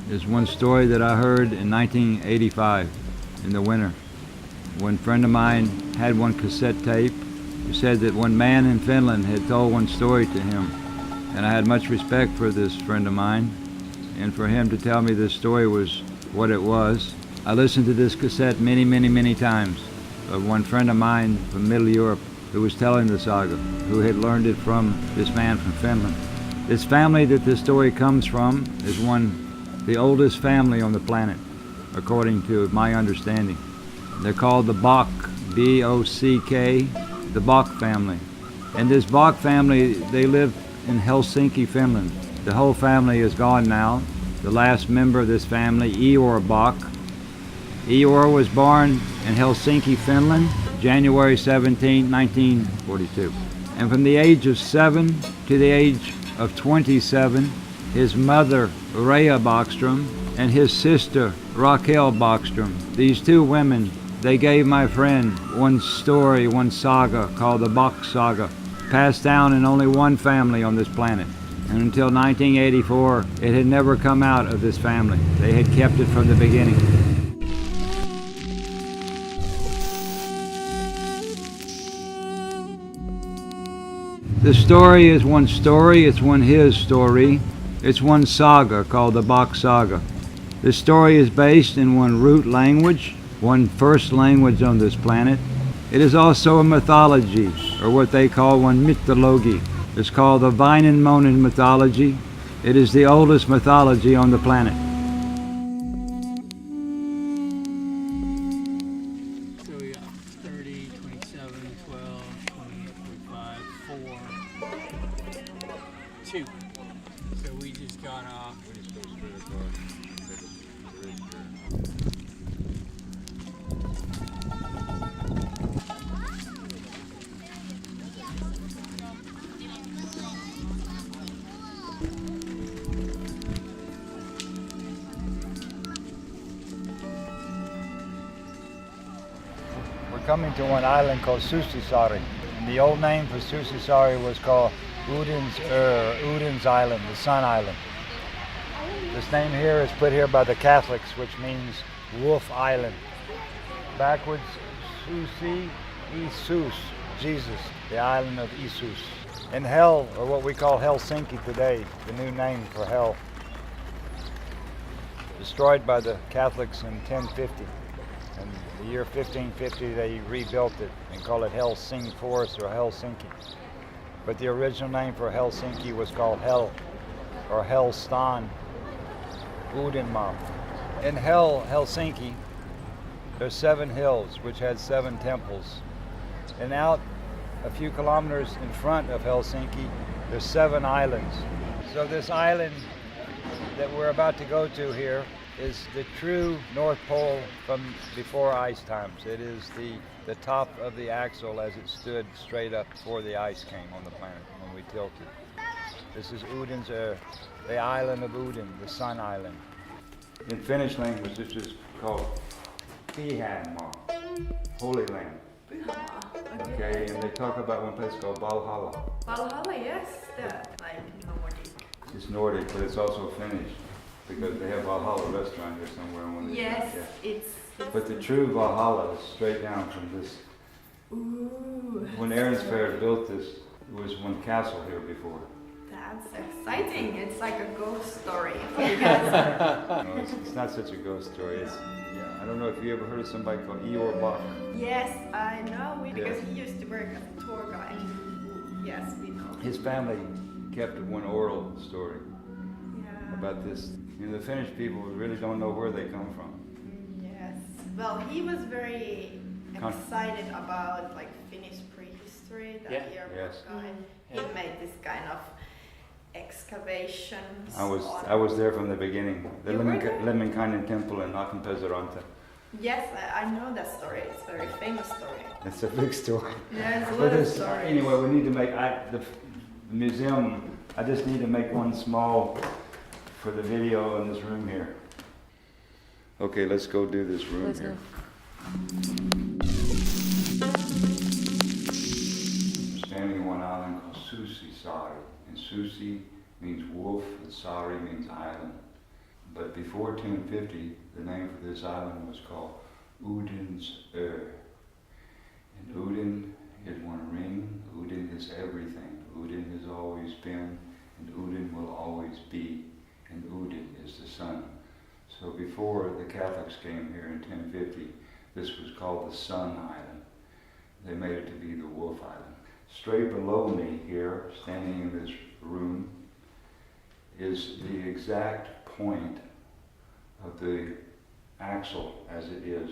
is one story that I heard in 1985 in the winter. When a friend of mine had one cassette tape, he said that one man in Finland had told one story to him. And I had much respect for this friend of mine, and for him to tell me this story was what it was. I listened to this cassette many, many, many times of one friend of mine from Middle Europe who was telling the saga, who had learned it from this man from Finland. This family that this story comes from is the oldest family on the planet, according to my understanding. They're called the Bock, B-O-C-K, the Bock family. And this Bock family, they live in Helsinki, Finland. The whole family is gone now. The last member of this family, Eeyore Bock. Eeyore was born in Helsinki, Finland, January 17, 1942. And from the age of 7 to the age of 27, his mother, Rhea Bockström, and his sister, Raquel Bockström, these two women, they gave my friend one story, one saga called the Bock Saga, passed down in only one family on this planet. And until 1984, it had never come out of this family. They had kept it from the beginning. The story is one story, it's one his story. It's one saga called the Bock Saga. The story is based in one root language, one first language on this planet. It is also a mythology, or what they call one mythology. It's called the Väinämöinen mythology. It is the oldest mythology on the planet. So we got 30, 27, 12, 28, 45, 4, 2. So we just got off. We're coming to one island called Susisaari. And the old name for Susisaari was called Udin's Island, the Sun Island. This name here is put here by the Catholics, which means Wolf Island. Backwards, Susi, Isus, Jesus, the island of Isus. And hell, or what we call Helsinki today, the new name for hell, destroyed by the Catholics in 1050. In the year 1550, they rebuilt it and called it Helsingfors or Helsinki. But the original name for Helsinki was called Hell, or Hellstan, Uudenmaa. In Helsinki, there's 7 hills which had 7 temples. And out a few kilometers in front of Helsinki, there's 7 islands. So this island that we're about to go to here is the true North Pole from before ice times. It is the top of the axle as it stood straight up before the ice came on the planet when we tilted. This is Udin's, the island of Udin, the Sun Island. In Finnish language, this is called Pyhänmaa, Holy Land. Okay, and they talk about one place called Valhalla. Valhalla, yes, like Nordic. It's Nordic, but it's also Finnish, because they have Valhalla restaurant here somewhere. Yes, it's But the true Valhalla is straight down from this. Ooh. When Erinsfjord built this, it was one castle here before. That's exciting. It's like a ghost story for you guys. No, it's not such a ghost story. I don't know if you ever heard of somebody called Eeyore Bock. Yes, I know, because he used to work as a tour guide. Yes, we know. His family kept one oral story Yeah. about this. The Finnish people really don't know where they come from. Yes. Well, he was very excited about like Finnish prehistory, that year. Yes. He made this kind of excavations. I was there from the beginning. The You were there? Lemminkainen temple in Akenpezeranta. Yes, I know that story. It's a very famous story. It's a big story. Yeah, it's a But lot of this, stories. anyway, we need to make the museum. I just need to make one small for the video in this room here. Okay, let's go do this room Let's here. Standing on one island called Susisaari, and Susi means wolf, and Saari means island. But before 1050, the name for this island was called Udin's And Udin is one ring, Udin is everything. Udin has always been, and Udin will always be, and Udin is the sun. So before the Catholics came here in 1050, this was called the Sun Island. They made it to be the Wolf Island. Straight below me here, standing in this room, is the exact point of the axle as it is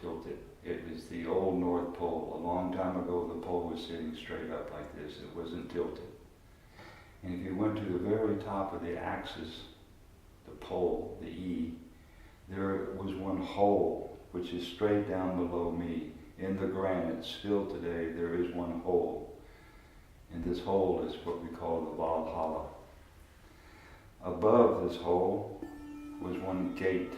tilted. It is the old North Pole. A long time ago, the pole was sitting straight up like this. It wasn't tilted. And if you went to the very top of the axis, the pole, the E, there was one hole, which is straight down below me. In the granite, still today, there is one hole. And this hole is what we call the Valhalla. Above this hole was one gate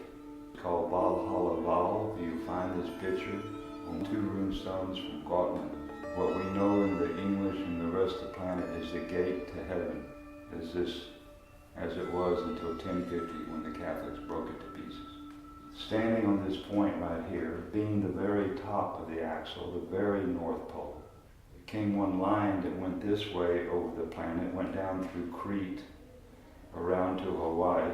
called Valhalla Val. You find this picture on 2 runestones from Gotland. What we know in the English and the rest of the planet is the gate to heaven, as it was until 1050 when the Catholics broke it to pieces. Standing on this point right here, being the very top of the axle, the very North Pole, came one line that went this way over the planet, went down through Crete, around to Hawaii,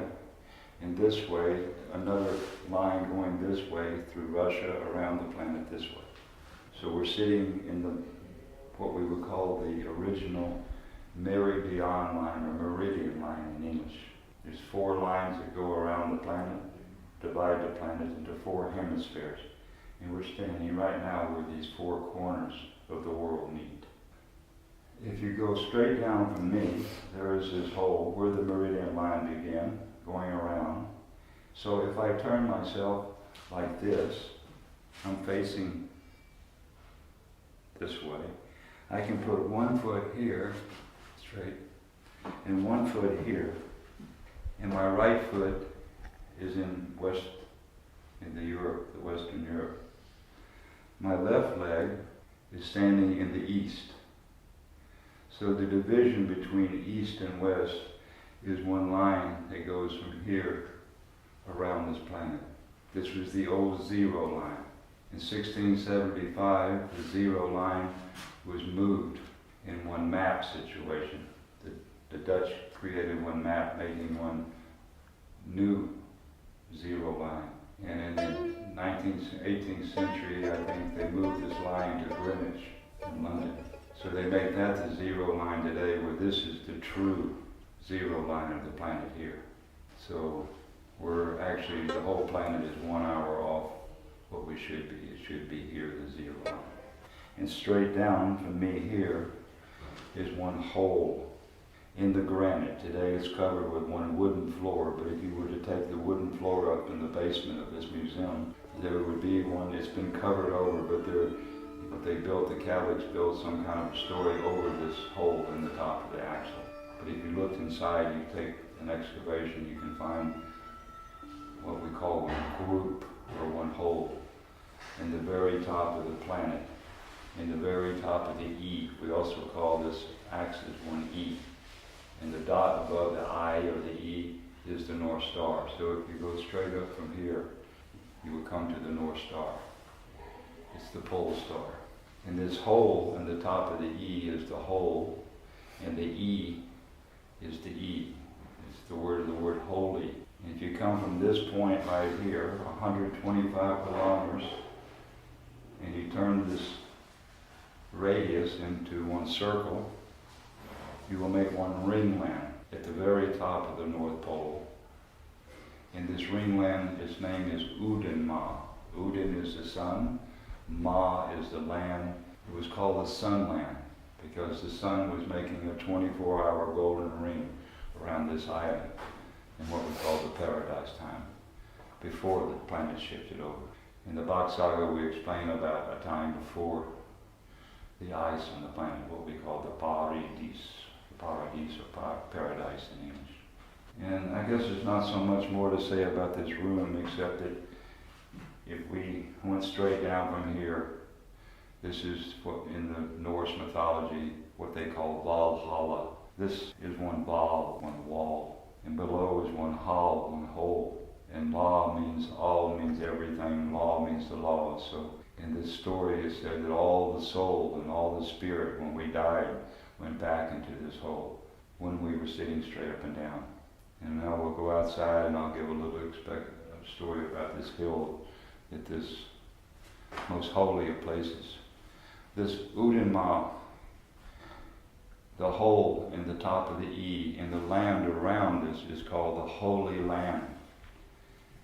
and this way, another line going this way through Russia, around the planet this way. So we're sitting in what we would call the original meridian line, or meridian line in English. There's 4 lines that go around the planet, divide the planet into 4 hemispheres. And we're standing right now where these 4 corners of the world meet. If you go straight down from me, there is this hole where the meridian line began, going around. So if I turn myself like this, I'm facing this way. I can put 1 foot here, straight, and 1 foot here. And my right foot is in the Western Europe. My left leg is standing in the east. So the division between east and west is one line that goes from here around this planet. This was the old 0 line. In 1675, the 0 line was moved in one map situation. The Dutch created one map making one new 0 line. And in the 18th century, I think they moved this line to Greenwich in London. So they make that the 0 line today, where this is the true 0 line of the planet here. So we're actually, the whole planet is 1 hour off what we should be. It should be here, the 0 line. And straight down from me here is one hole in the granite. Today it's covered with one wooden floor, but if you were to take the wooden floor up in the basement of this museum, there would be one. It's been covered over, but the Catholics built some kind of story over this hole in the top of the axle. But if you looked inside, you take an excavation, you can find what we call one group or one hole in the very top of the planet, in the very top of the E. We also call this axis one E. And the dot above the I or the E is the North Star. So if you go straight up from here, you will come to the North Star. It's the pole star. And this hole in the top of the E is the hole, and the E is the E. It's the word holy. And if you come from this point right here, 125 kilometers, and you turn this radius into one circle, you will make one ringland at the very top of the North Pole. And this ringland, its name is Udinma. Udin is the sun, Ma is the land. It was called the Sunland because the sun was making a 24-hour golden ring around this island in what we call the Paradise Time, before the planet shifted over. In the Bock Saga, we explain about a time before the ice on the planet, what we call the Paradise or Paradise in English. And I guess there's not so much more to say about this room except that if we went straight down from here, this is what in the Norse mythology, what they call Valhalla. This is one Val, one wall. and below is one hall, one hole. And law means all, means everything. Law means the law. So in this story it said that all the soul and all the spirit, when we died, went back into this hole when we were sitting straight up and down. And now we'll go outside and I'll give a little story about this hill, at this most holy of places. This Udenma, the hole in the top of the E, and the land around this is called the Holy Land.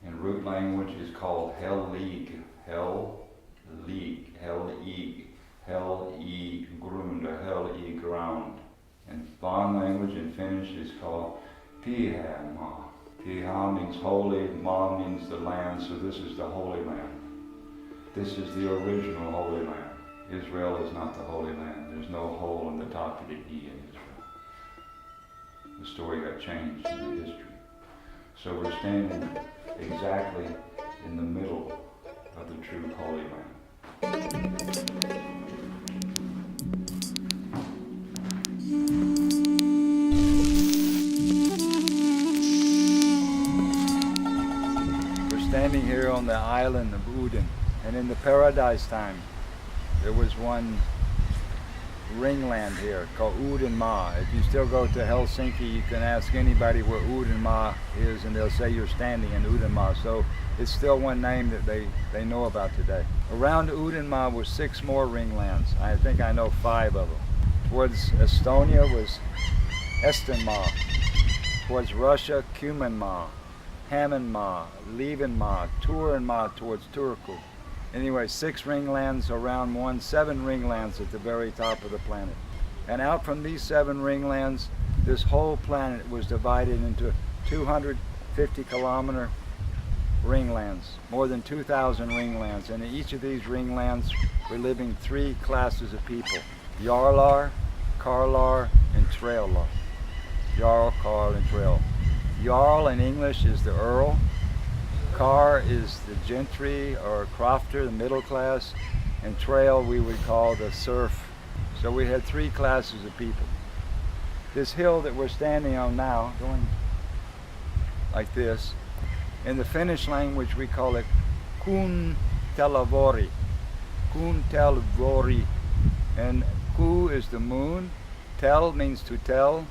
In root language is called Hel-League, Hel-League, Hel-E Grund, or Hel-E ground. In Bond language in Finnish is called Pyhämaa. Pyhä means holy, Ma means the land, so this is the Holy Land. This is the original Holy Land. Israel is not the Holy Land. There's no hole in the top of the E in Israel. The story got changed in the history. So we're standing exactly in the middle of the true Holy Land. We're standing here on the island of Uden, and in the paradise time, there was one ringland here called Uudenmaa. If you still go to Helsinki, you can ask anybody where Uudenmaa is and they'll say you're standing in Uudenmaa. So it's still one name that they know about today. Around Uudenmaa were 6 more ringlands. I think I know 5 of them. Towards Estonia was Estenmaa. Towards Russia, Kymenmaa, Hämeenmaa, Leevenmaa, Turenmaa towards Turku. Anyway, 6 ringlands around 1, 7 ringlands at the very top of the planet. And out from these 7 ringlands, this whole planet was divided into 250-kilometer ringlands, more than 2,000 ringlands. And in each of these ringlands were living 3 classes of people: Jarlar, Karlar, and Traillar. Jarl, Karl, and Trail. Jarl in English is the Earl. Kar is the gentry or crofter, the middle class, and trail we would call the serf. So we had 3 classes of people. This hill that we're standing on now, going like this, in the Finnish language we call it Kuuntelavori. Kuuntelavori. And ku is the moon, tel means to tell,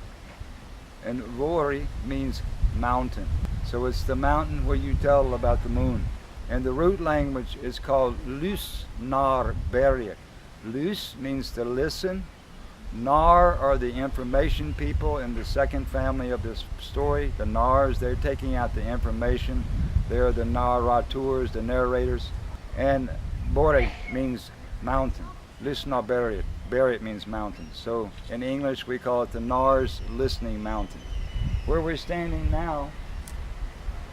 and vori means mountain. So it's the mountain where you tell about the moon. And the root language is called Lysnarberget. Lys means to listen. Nar are the information people in the second family of this story. The Nars, they're taking out the information. They're the narrators, the narrators. And Bore means mountain. Lysnarberget. Berget means mountain. So in English we call it the Nars listening mountain. Where we're standing now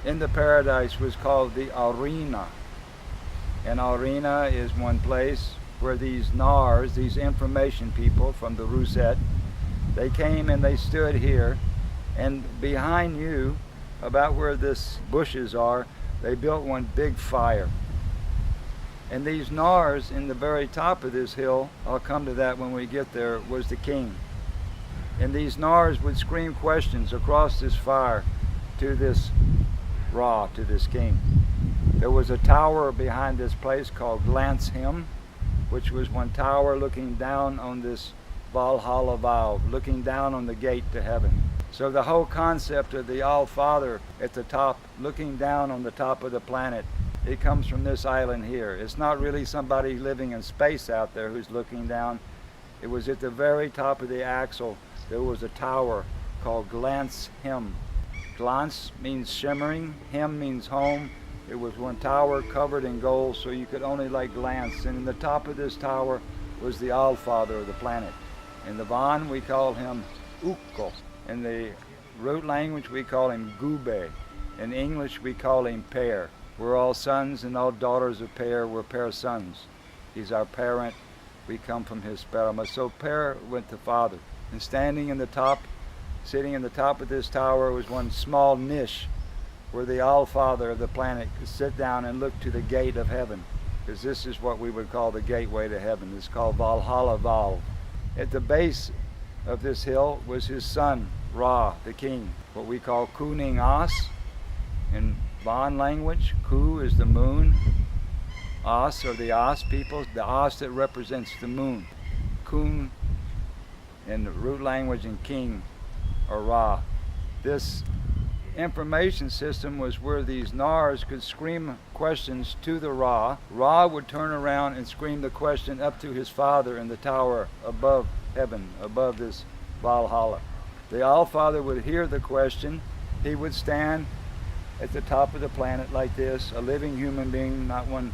in the paradise was called the arena. And arena is one place where these Nars, these information people from the Rusette, they came and they stood here, and behind you, about where this bushes are, they built one big fire. And these Nars in the very top of this hill, I'll come to that when we get there, was the king. And these Nars would scream questions across this fire to this Ra, to this king. There was a tower behind this place called Glanshem, which was one tower looking down on this Valhalla Valve, looking down on the gate to heaven. So the whole concept of the All-Father at the top, looking down on the top of the planet, it comes from this island here. It's not really somebody living in space out there who's looking down. It was at the very top of the axle, there was a tower called Glanshem. Glans means shimmering, hem means home. It was one tower covered in gold, so you could only glance. And in the top of this tower was the All-Father of the planet. In the Van we call him Ukko. In the root language we call him Gube. In English we call him Per. We're all sons and all daughters of Per. We're Per's sons. He's our parent. We come from his sperma. So Per went to father. And standing in the top, sitting in the top of this tower was one small niche where the All-Father of the planet could sit down and look to the gate of heaven. Because this is what we would call the gateway to heaven. It's called Valhalla Valve. At the base of this hill was his son, Ra, the king, what we call Kuning As. In Bon language, Ku is the moon, As are the As people, the As that represents the moon. Kun in the root language and king or Ra. This information system was where these Nars could scream questions to the Ra. Ra would turn around and scream the question up to his father in the tower above heaven, above this Valhalla. The All-Father would hear the question. He would stand at the top of the planet like this, a living human being, not one.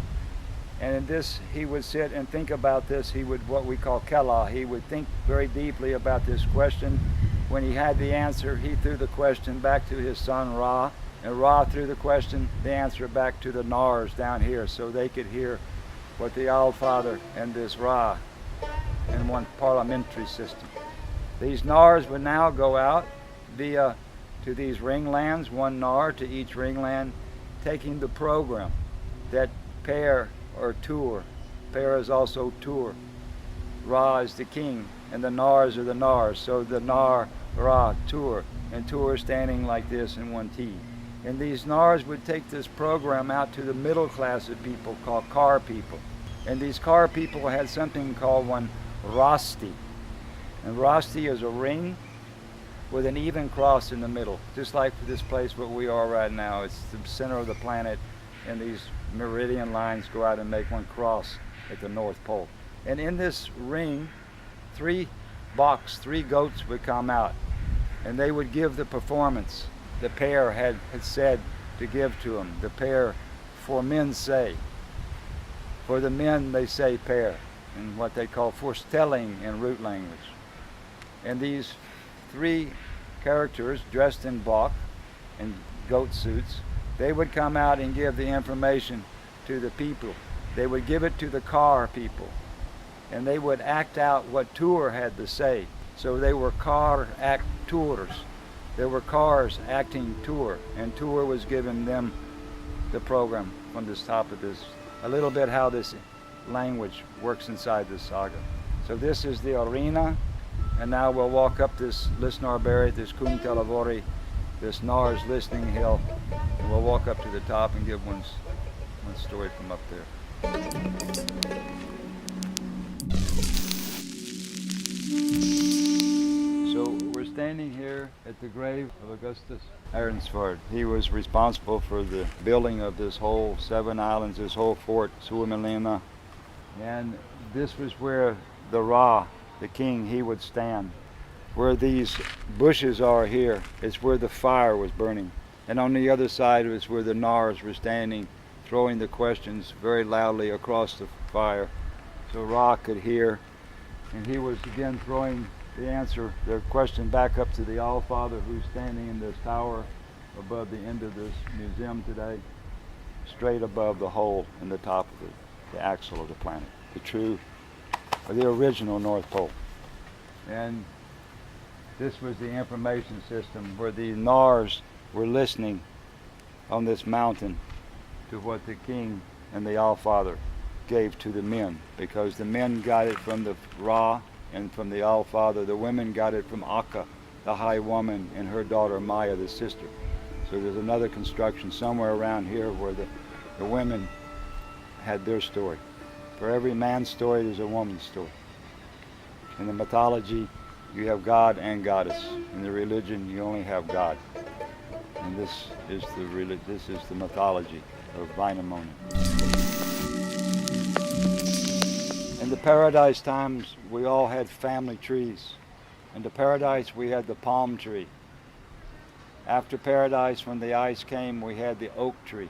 And in this, he would sit and think about this. He would, what we call Kela, he would think very deeply about this question. When he had the answer, he threw the question back to his son Ra, and Ra threw the question, the answer back to the Nars down here, so they could hear what the All-Father and this Ra in one parliamentary system. These Nars would now go out via to these ringlands, one Nar to each ringland, taking the program that pair or tour. Pair is also tour. Ra is the king, and the Nars are the Nars. So the Nar, Ra, tour, and tour standing like this in one T. And these Nars would take this program out to the middle class of people called Kar people. And these Kar people had something called one Rasti. And Rasti is a ring with an even cross in the middle, just like this place where we are right now. It's the center of the planet, and these meridian lines go out and make one cross at the North Pole. And in this ring, 3 Bocks, 3 goats would come out, and they would give the performance the pair had said to give to them. The pair for men say. For the men, they say pair, in what they call forestelling in root language. And these 3 characters dressed in Bock and goat suits, they would come out and give the information to the people. They would give it to the Kar people, and they would act out what Tur had to say. So they were Kar actors. There were Kars acting Tur, and Tur was giving them the program from this top of this, a little bit how this language works inside this saga. So this is the arena, and now we'll walk up this Lisnarberry, this Kung Telavori, this Nars listening hill, and we'll walk up to the top and give one story from up there. So we're standing here at the grave of Augustus Arensford. He was responsible for the building of this whole 7 islands, this whole fort, Suomenlinna. And this was where the Ra, the king, he would stand. Where these bushes are here is where the fire was burning. And on the other side was where the Nars were standing, throwing the questions very loudly across the fire so Ra could hear. And he was again throwing the answer, the question back up to the All-Father, who's standing in this tower above the end of this museum today, straight above the hole in the top of the axle of the planet, the true, or the original North Pole. And this was the information system where the Nars were listening on this mountain to what the king and the All-Father gave to the men, because the men got it from the Ra and from the All-Father. The women got it from Akka, the high woman, and her daughter Maya, the sister. So there's another construction somewhere around here where the women had their story. For every man's story, there's a woman's story. In the mythology, you have God and goddess. In the religion, you only have God. And this is the mythology of Wainamoinen. In the paradise times, we all had family trees. In the paradise, we had the palm tree. After paradise, when the ice came, we had the oak tree.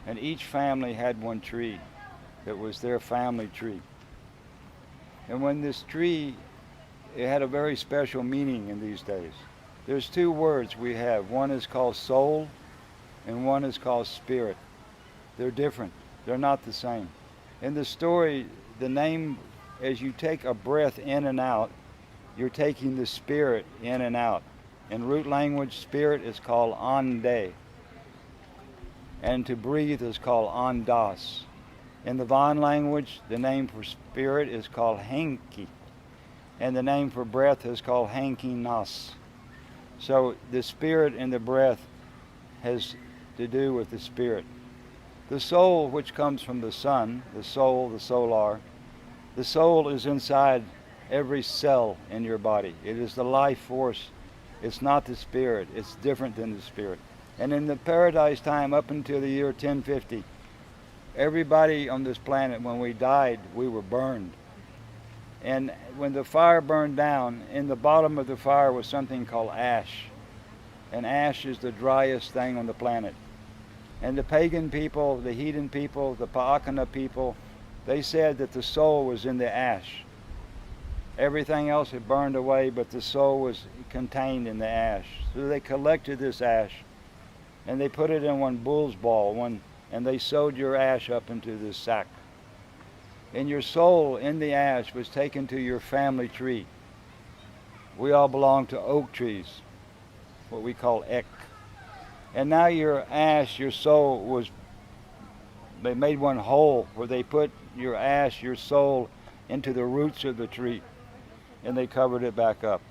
And each family had one tree that was their family tree. And when this tree, it had a very special meaning in these days. There's 2 words we have. One is called soul, and one is called spirit. They're different. They're not the same. In the story, the name, as you take a breath in and out, you're taking the spirit in and out. In root language, spirit is called ande, and to breathe is called andas. In the Van language, the name for spirit is called henki, and the name for breath is called henki nas. So the spirit and the breath has to do with the spirit. The soul, which comes from the sun, the soul, the solar, the soul is inside every cell in your body. It is the life force. It's not the spirit. It's different than the spirit. And in the paradise time up until the year 1050, everybody on this planet, when we died, we were burned. And when the fire burned down, in the bottom of the fire was something called ash. And ash is the driest thing on the planet. And the pagan people, the heathen people, the Pa'akana people, they said that the soul was in the ash. Everything else had burned away, but the soul was contained in the ash. So they collected this ash, and they put it in one bull's ball, and they sewed your ash up into this sack. And your soul in the ash was taken to your family tree. We all belong to oak trees, what we call ek. And now your ash, your soul they made one hole where they put your ash, your soul, into the roots of the tree, and they covered it back up.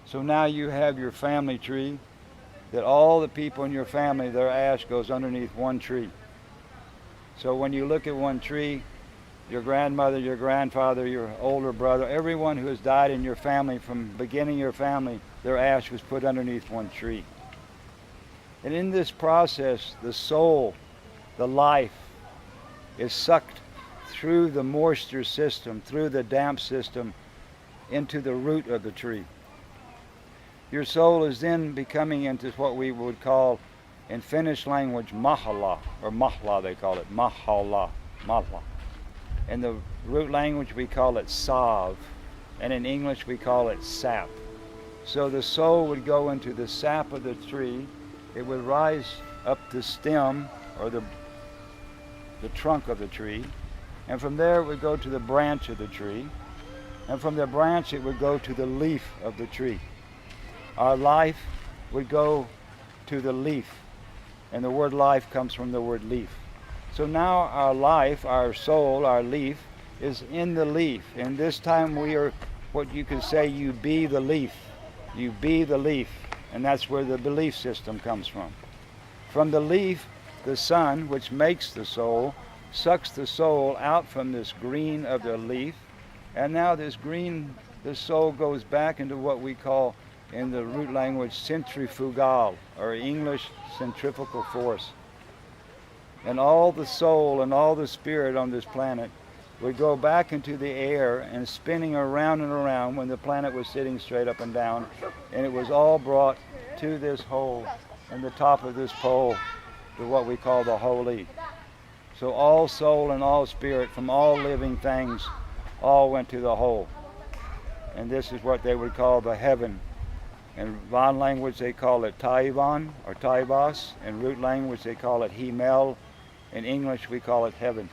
So now you have your family tree, that all the people in your family, their ash goes underneath one tree. So when you look at one tree, your grandmother, your grandfather, your older brother, everyone who has died in your family from beginning your family, their ash was put underneath one tree. And in this process, the soul, the life, is sucked through the moisture system, through the damp system, into the root of the tree. Your soul is then becoming into what we would call, in Finnish language, mahala, or mahla they call it, mahala, mahla. In the root language we call it sav, and in English we call it sap. So the soul would go into the sap of the tree, it would rise up the stem, or the trunk of the tree, and from there it would go to the branch of the tree, and from the branch it would go to the leaf of the tree. Our life would go to the leaf, and the word life comes from the word leaf. So now our life, our soul, our leaf, is in the leaf, and this time we are what you could say, you be the leaf. You be the leaf, and that's where the belief system comes from. From the leaf, the sun, which makes the soul, sucks the soul out from this green of the leaf, and now this green, the soul goes back into what we call in the root language centrifugal, or English centrifugal force. And all the soul and all the spirit on this planet would go back into the air and spinning around and around when the planet was sitting straight up and down, and it was all brought to this hole in the top of this pole, to what we call the holy. So all soul and all spirit from all living things all went to the hole. And this is what they would call the heaven. In Van language they call it Taiwan or Taivas. In root language they call it Himmel. In English we call it heaven.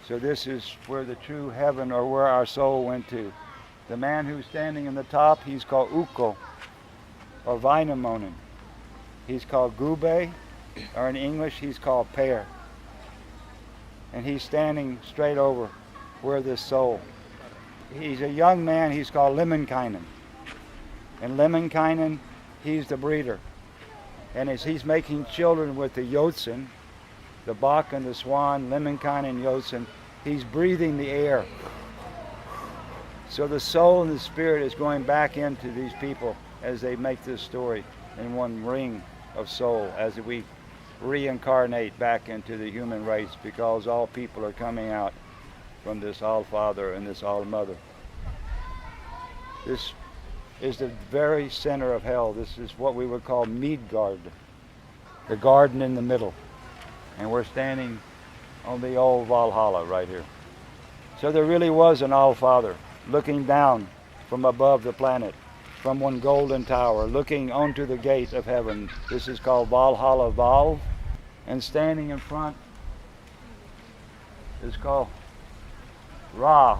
So this is where the true heaven, or where our soul went to. The man who's standing in the top, he's called Ukko or Vainamonen. He's called Gube, or in English he's called Per. And he's standing straight over where this soul. He's a young man, he's called Lemminkainen. And Lemminkainen, he's the breeder. And as he's making children with the Yotsin, the Bock and the Swan, Lemminkainen, Yotsin, he's breathing the air. So the soul and the spirit is going back into these people as they make this story in one ring of soul, as we reincarnate back into the human race, because all people are coming out from this All-Father and this All-Mother. This is the very center of hell. This is what we would call Midgard, the garden in the middle. And we're standing on the old Valhalla right here. So there really was an All-Father looking down from above the planet, from one golden tower, looking onto the gate of heaven. This is called Valhalla Valve. And standing in front is called Ra,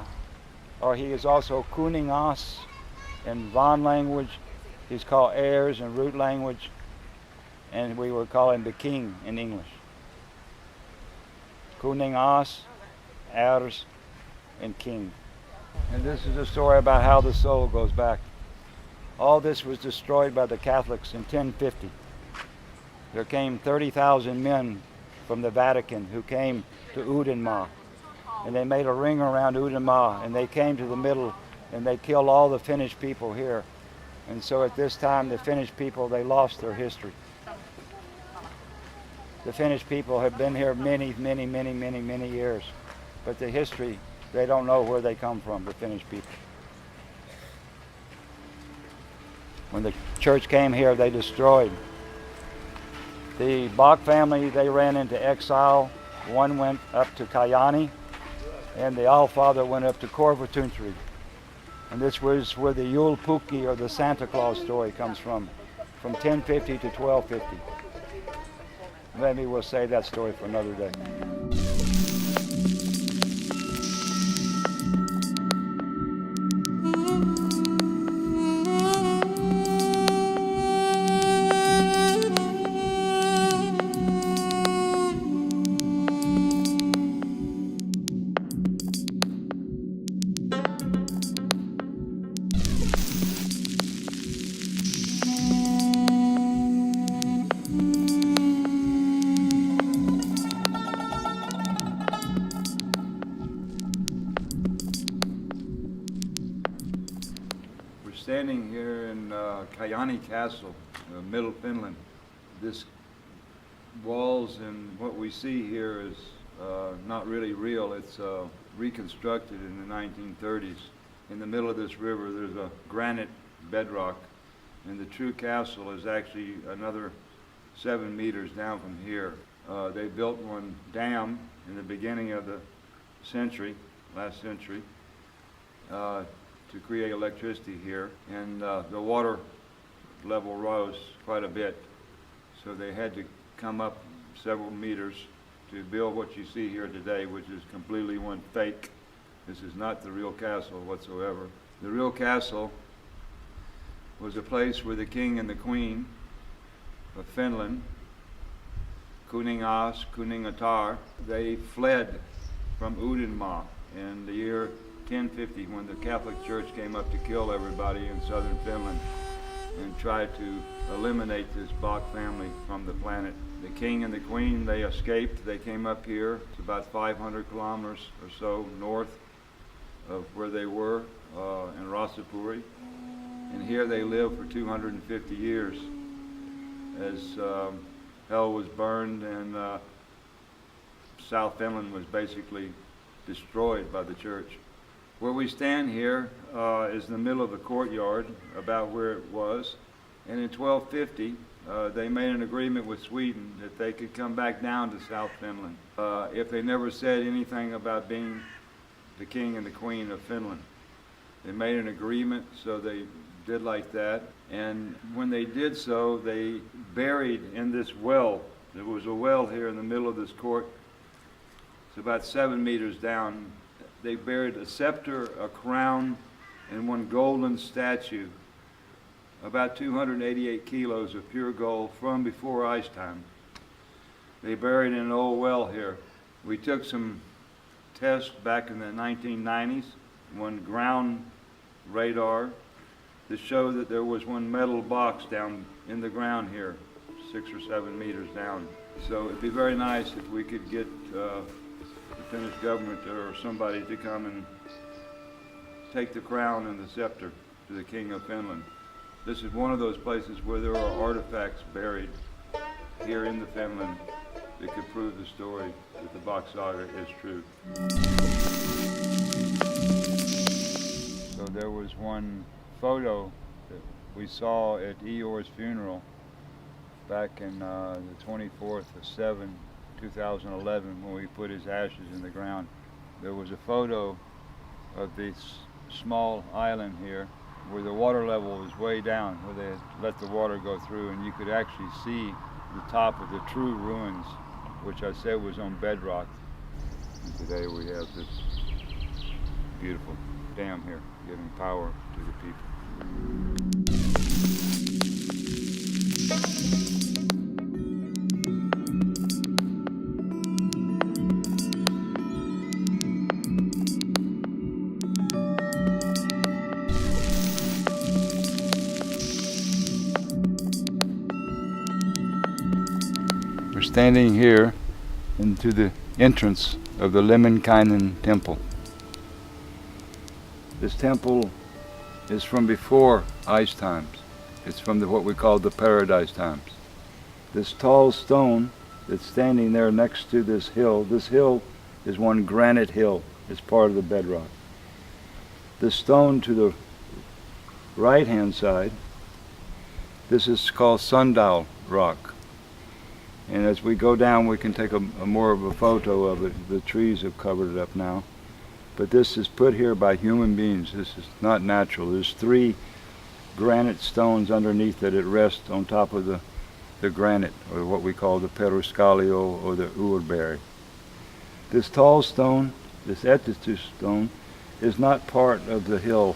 or he is also Kuningas in Van language. He's called Ayers in root language, and we would call him the king in English. Kuningas, Ayers, and king. And this is a story about how the soul goes back All this was destroyed by the Catholics in 1050. There came 30,000 men from the Vatican who came to Udenma, and they made a ring around Udenma, and they came to the middle, and they killed all the Finnish people here. And so at this time, the Finnish people, they lost their history. The Finnish people have been here many years, but the history, they don't know where they come from, the Finnish people. When the church came here, they destroyed. The Bock family, they ran into exile. One went up to Kajani, and the Allfather went up to Korvatuntri. And this was where the Yule Puki, or the Santa Claus story, comes from 1050 to 1250. Maybe we'll save that story for another day. Standing here in Kajani Castle, Middle Finland. This walls and what we see here is not really real. It's reconstructed in the 1930s. In the middle of this river, there's a granite bedrock, and the true castle is actually another 7 meters down from here. They built one dam in the beginning of the century, last century, to create electricity here, and the water level rose quite a bit, so they had to come up several meters to build what you see here today, which is completely one fake. This is not the real castle whatsoever. The real castle was a place where the king and the queen of Finland, Kuningas, Kuningatar, they fled from Udenma in the year 1050, when the Catholic Church came up to kill everybody in southern Finland and tried to eliminate this Bock family from the planet. The king and the queen, they escaped. They came up here. It's about 500 kilometers or so north of where they were in Rasapuri. And here they lived for 250 years as hell was burned and South Finland was basically destroyed by the church. Where we stand here is in the middle of the courtyard, about where it was. And in 1250, they made an agreement with Sweden that they could come back down to South Finland if they never said anything about being the king and the queen of Finland. They made an agreement, so they did like that. And when they did so, they buried in this well. There was a well here in the middle of this court. It's about 7 meters down. They buried a scepter, a crown, and one golden statue, about 288 kilos of pure gold from before ice time. They buried in an old well here. We took some tests back in the 1990s, one ground radar, to show that there was one metal box down in the ground here, 6 or 7 meters down. So it'd be very nice if we could get the Finnish government or somebody to come and take the crown and the scepter to the King of Finland. This is one of those places where there are artifacts buried here in the Finland that could prove the story that the Bock Saga is true. So there was one photo that we saw at Eeyore's funeral back in the 24th of 2011, when we put his ashes in the ground. There was a photo of this small island here where the water level was way down, where they had let the water go through, and you could actually see the top of the true ruins, which I said was on bedrock. And today we have this beautiful dam here, giving power to the people. standing here into the entrance of the Lemminkainen temple. This temple is from before ice times. It's from what we call the paradise times. This tall stone that's standing there next to this hill is one granite hill. It's part of the bedrock. The stone to the right-hand side, this is called sundial rock. And as we go down, we can take a more of a photo of it. The trees have covered it up now. But this is put here by human beings. This is not natural. There's 3 granite stones underneath that it rests on top of the granite, or what we call the peruscalio or the urberry. This tall stone, this Etistu stone, is not part of the hill.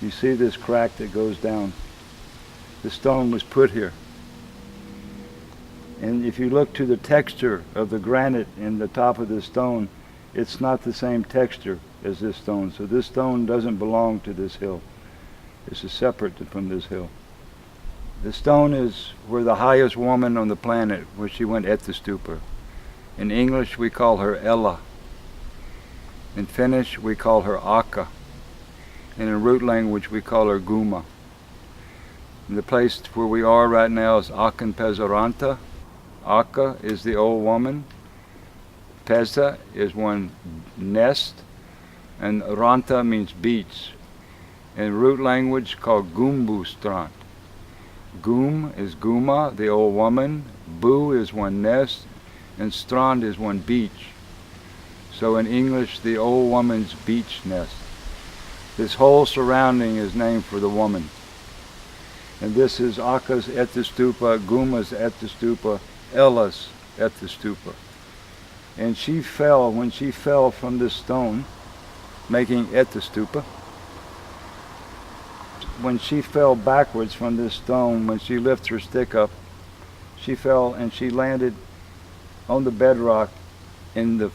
You see this crack that goes down. The stone was put here. And if you look to the texture of the granite in the top of the stone, it's not the same texture as this stone. So this stone doesn't belong to this hill. This is separate from this hill. The stone is where the highest woman on the planet, where she went Etistupa. In English we call her Ella. In Finnish we call her Akka. And in root language we call her Guma. And the place where we are right now is Akan Pesaranta. Akka is the old woman. Pesa is one nest. And Ranta means beach. In root language called Gumbustrand. Gum is Guma, the old woman. Bu is one nest. And Strand is one beach. So in English, the old woman's beach nest. This whole surrounding is named for the woman. And this is Akka's Etistupa, Guma's Etistupa, Ella's Etistupa. And she fell, when she fell from this stone, making Etistupa, when she fell backwards from this stone, when she lifted her stick up, she fell and she landed on the bedrock in the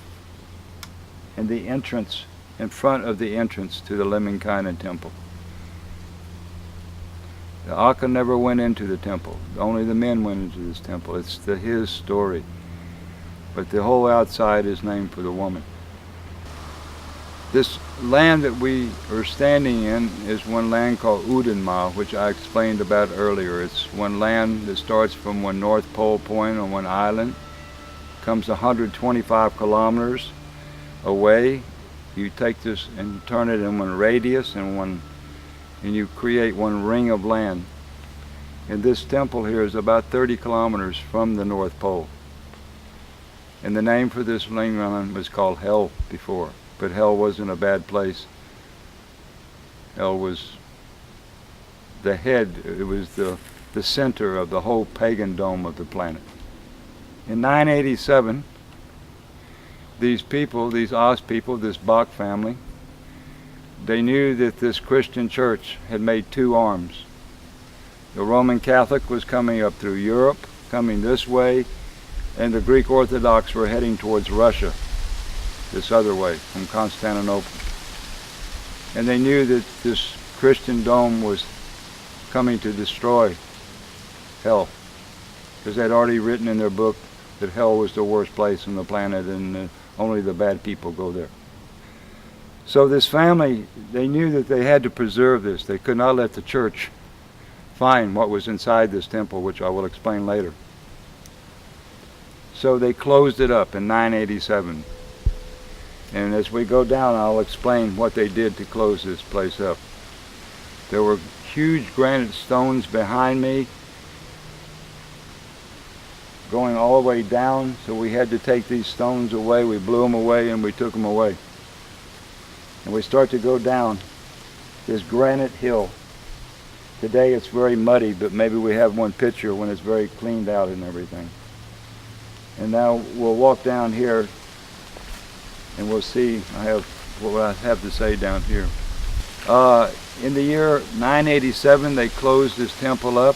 entrance, in front of the entrance to the Lemminkainen temple. The Akka never went into the temple. Only the men went into this temple. It's his story. But the whole outside is named for the woman. This land that we are standing in is one land called Udenmaa, which I explained about earlier. It's one land that starts from one North Pole point on one island, comes 125 kilometers away. You take this and turn it in one radius and you create one ring of land. And this temple here is about 30 kilometers from the North Pole. And the name for this ring was called Hell before. But hell wasn't a bad place. Hell was the head, it was the center of the whole pagan dome of the planet. In 987, these people, these Oz people, this Bock family, they knew that this Christian church had made 2 arms. The Roman Catholic was coming up through Europe, coming this way, and the Greek Orthodox were heading towards Russia, this other way, from Constantinople. And they knew that this Christian dome was coming to destroy hell, because they'd already written in their book that hell was the worst place on the planet and only the bad people go there. So this family, they knew that they had to preserve this. They could not let the church find what was inside this temple, which I will explain later. So they closed it up in 987. And as we go down, I'll explain what they did to close this place up. There were huge granite stones behind me, going all the way down, so we had to take these stones away. We blew them away and we took them away. And we start to go down this granite hill. Today it's very muddy, but maybe we have one picture when it's very cleaned out and everything. And now we'll walk down here and we'll see what I have to say down here. In the year 987, they closed this temple up,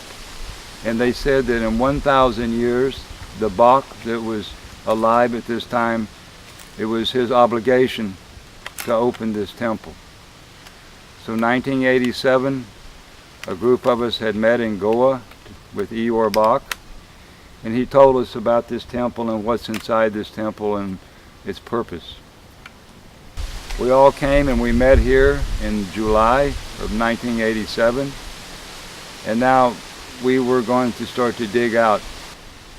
and they said that in 1,000 years, the Bock that was alive at this time, it was his obligation to open this temple. So 1987, a group of us had met in Goa with Eeyore Bock, And he told us about this temple and what's inside this temple and its purpose. We all came and we met here in July of 1987, and now we were going to start to dig out.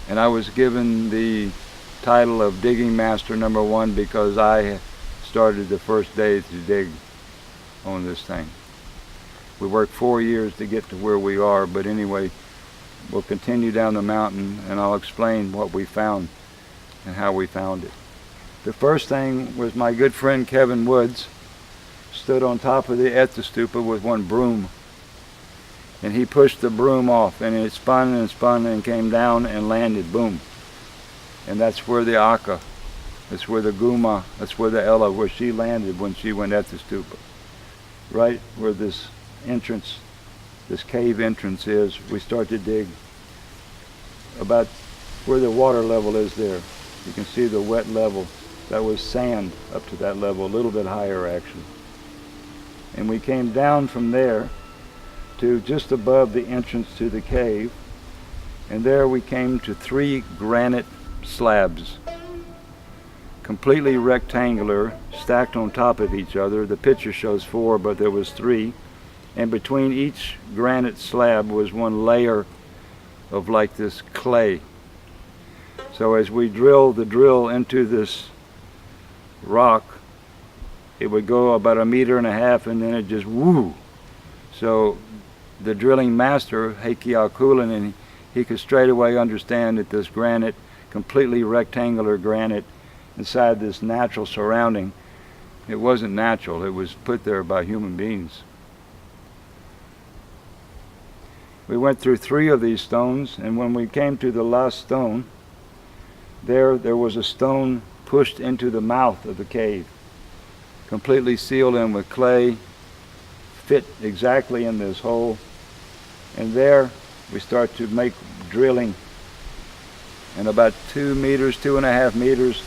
And I was given the title of Digging Master #1 because I started the first day to dig on this thing. We worked 4 years to get to where we are, but anyway, we'll continue down the mountain and I'll explain what we found and how we found it. The first thing was my good friend Kevin Woods stood on top of the Ethastupa with one broom, and he pushed the broom off and it spun and came down and landed, boom. And that's where the Aka, that's where the Guma, that's where the Ella, where she landed when she went Ethastupa. Right where this entrance, this cave entrance is, we start to dig about where the water level is there. You can see the wet level. That was sand up to that level, a little bit higher actually. And we came down from there to just above the entrance to the cave, and there we came to 3 granite slabs, completely rectangular, stacked on top of each other. The picture shows 4, but there was 3, and between each granite slab was one layer of like this clay. So as we drilled the drill into this rock, it would go about 1.5 meters, and then it just woo. So the drilling master, Heikki Akulen, and he could straight away understand that this granite, completely rectangular granite, inside this natural surrounding, it wasn't natural, it was put there by human beings. We went through 3 of these stones, and when we came to the last stone, there was a stone pushed into the mouth of the cave, completely sealed in with clay, fit exactly in this hole. And there we start to make drilling, and about 2 meters, 2.5 meters,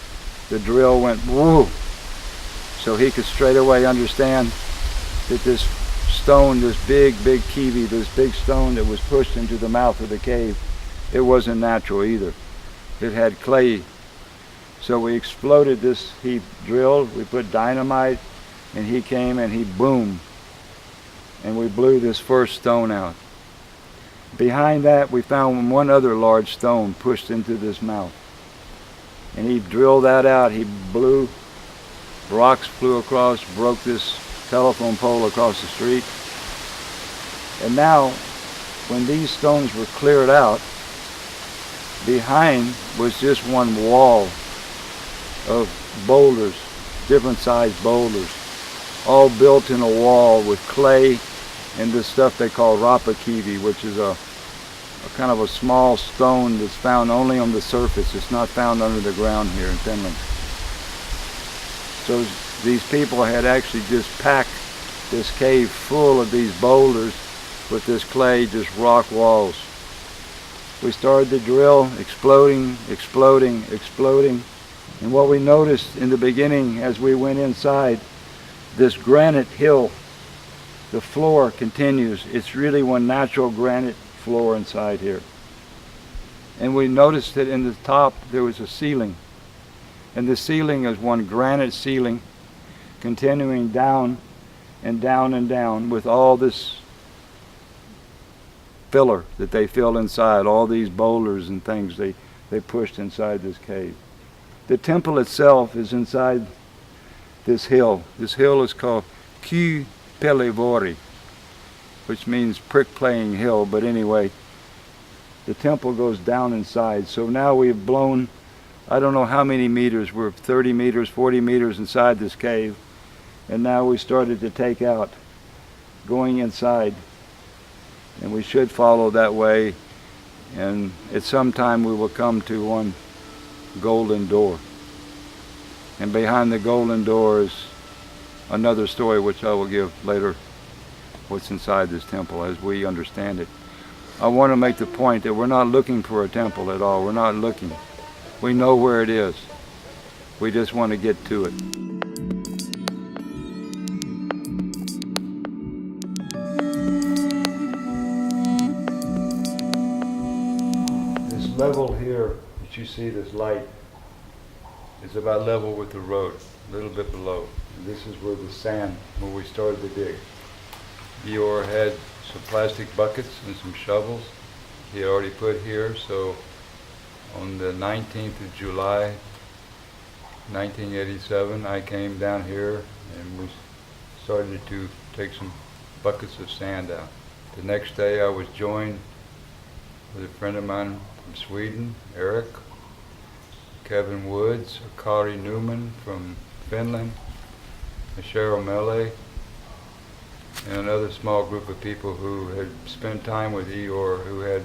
the drill went woo. So he could straight away understand that this stone, this big kiwi, this big stone that was pushed into the mouth of the cave, it wasn't natural either. It had clay. So we exploded this, he drilled, we put dynamite, and he came and he boom, and we blew this first stone out. Behind that we found one other large stone pushed into this mouth, and he drilled that out. He blew, rocks flew across, broke this telephone pole across the street. And now when these stones were cleared out, behind was just one wall of boulders, different sized boulders, all built in a wall with clay and this stuff they call rapakivi, which is a kind of a small stone that's found only on the surface. It's not found under the ground here in Finland. So these people had actually just packed this cave full of these boulders with this clay, just rock walls. We started to drill, exploding, and what we noticed in the beginning as we went inside, this granite hill, the floor continues. It's really one natural granite floor inside here. And we noticed that in the top there was a ceiling, and the ceiling is one granite ceiling continuing down and down and down with all this filler that they filled inside, all these boulders and things they pushed inside this cave. The temple itself is inside this hill. This hill is called Kypelivori, which means prick-playing hill, but anyway, the temple goes down inside. So now we've blown, I don't know how many meters, we're 30 meters, 40 meters inside this cave, and now we started to take out, going inside, and we should follow that way, and at some time we will come to one golden door. And behind the golden door is another story which I will give later, what's inside this temple as we understand it. I want to make the point that we're not looking for a temple at all. We're not looking. We know where it is. We just want to get to it. This level here that you see, this light, is about level with the road, a little bit below. And this is where the sand, where we started to dig. Eeyore had some plastic buckets and some shovels he had already put here, so on the 19th of July, 1987, I came down here and we started to take some buckets of sand out. The next day I was joined with a friend of mine from Sweden, Eric, Kevin Woods, Kari Newman from Finland, Cheryl Mele, and another small group of people who had spent time with Eeyore, who had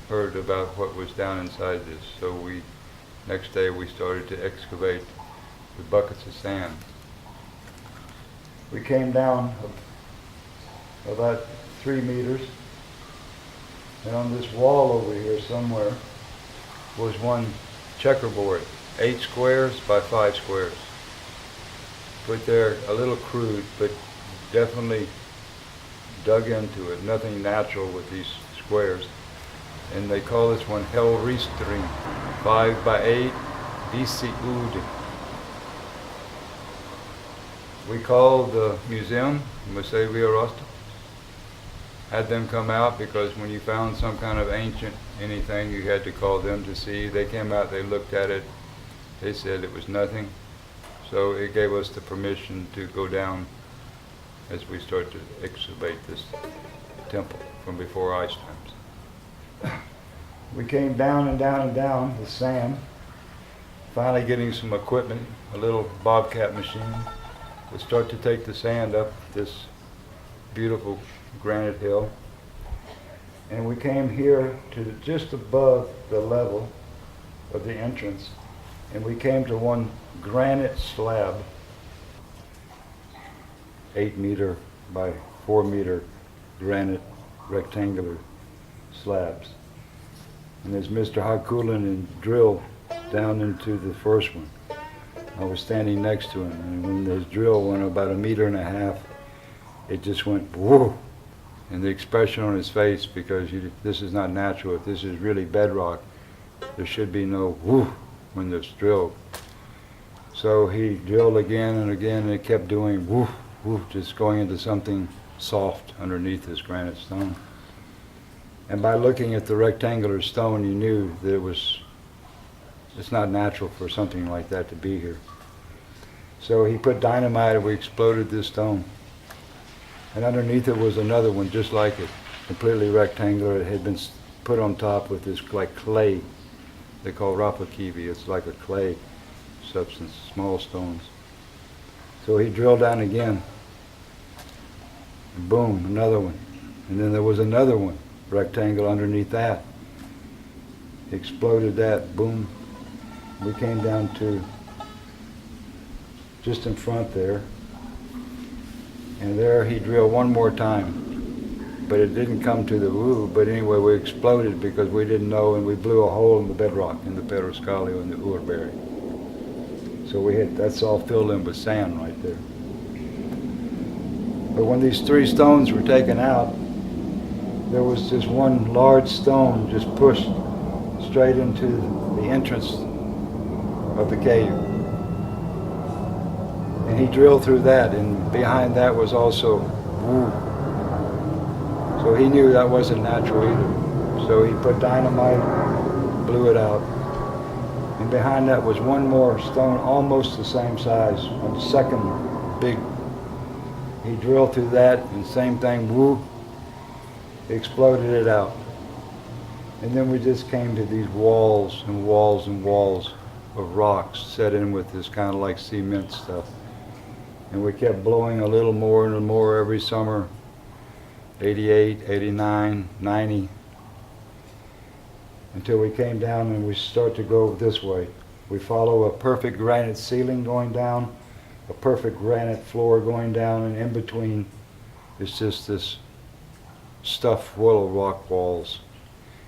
heard about what was down inside this. So next day we started to excavate with buckets of sand. We came down about 3 meters, and on this wall over here somewhere was one checkerboard, 8 squares by 5 squares. Put there a little crude, but definitely dug into it, nothing natural with these squares. And they call this one Hellristring, 5 by 8, BC Ud. We called the museum, Musée Rosta, had them come out, because when you found some kind of ancient anything, you had to call them to see. They came out, they looked at it, they said it was nothing. So it gave us the permission to go down as we start to excavate this temple from before ice times. We came down and down and down with sand, finally getting some equipment, a little bobcat machine, to start to take the sand up this beautiful granite hill. And we came here to just above the level of the entrance, and we came to one granite slab, 8 meter by 4 meter granite rectangular slabs. And as Mr. Hakulinen drilled down into the first one, I was standing next to him, and when this drill went about 1.5 meters, it just went whoa. And the expression on his face, because this is not natural, if this is really bedrock, there should be no whoo when this drilled. So he drilled again and again, and it kept doing whoo, whoo, just going into something soft underneath this granite stone. And by looking at the rectangular stone, you knew that it's not natural for something like that to be here. So he put dynamite and we exploded this stone. And underneath it was another one just like it, completely rectangular. It had been put on top with this like clay, they call rapakivi. It's like a clay substance, small stones. So he drilled down again, and boom, another one. And then there was another one, rectangle underneath that. He exploded that, boom. We came down to just in front there. And there he drilled one more time, but it didn't come to the woo. But anyway, we exploded because we didn't know, and we blew a hole in the bedrock in the Petroscalio and the Urberry. So that's all filled in with sand right there. But when these 3 stones were taken out, there was just one large stone just pushed straight into the entrance of the cave. And he drilled through that, and behind that was also woo. So he knew that wasn't natural either. So he put dynamite, blew it out. And behind that was one more stone, almost the same size, on the second big. He drilled through that, and same thing, woo, exploded it out. And then we just came to these walls and walls and walls of rocks set in with this kind of like cement stuff. And we kept blowing a little more and more every summer, 88, 89, 90, until we came down and we start to go this way. We follow a perfect granite ceiling going down, a perfect granite floor going down, and in between is just this stuffed willow rock walls.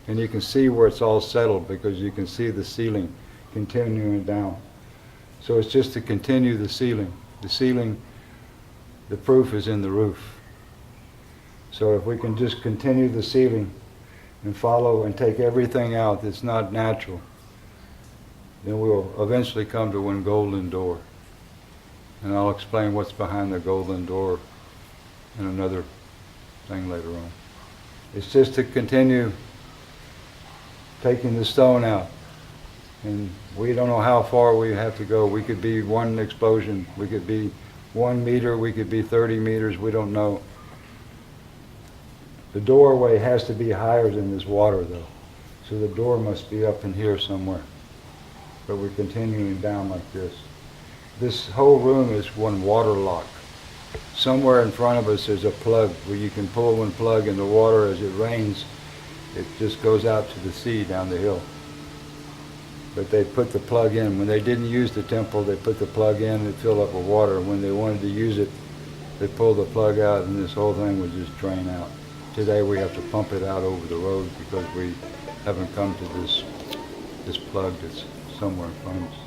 And you can see where it's all settled because you can see the ceiling continuing down. So it's just to continue the ceiling. The ceiling, the proof is in the roof. So if we can just continue the ceiling, and follow and take everything out that's not natural, then we'll eventually come to one golden door. And I'll explain what's behind the golden door in another thing later on. It's just to continue taking the stone out. And we don't know how far we have to go. We could be one explosion. We could be 1 meter. We could be 30 meters. We don't know. The doorway has to be higher than this water, though. So the door must be up in here somewhere. But we're continuing down like this. This whole room is one water lock. Somewhere in front of us is a plug where you can pull one plug and the water, as it rains, it just goes out to the sea down the hill. But they put the plug in. When they didn't use the temple, they put the plug in and it filled up with water. When they wanted to use it, they pulled the plug out and this whole thing would just drain out. Today we have to pump it out over the road because we haven't come to this plug that's somewhere in front of us.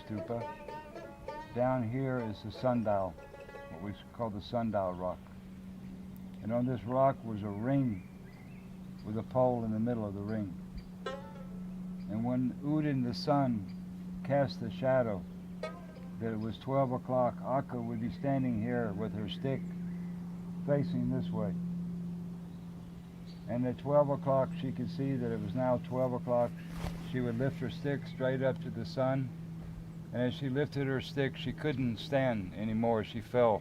Stupa. Down here is the sundial, what we call the sundial rock. And on this rock was a ring with a pole in the middle of the ring. And when Udin, the sun, cast the shadow that it was 12 o'clock, Akka would be standing here with her stick facing this way. And at 12 o'clock she could see that it was now 12 o'clock. She would lift her stick straight up to the sun. And as she lifted her stick, she couldn't stand anymore. She fell.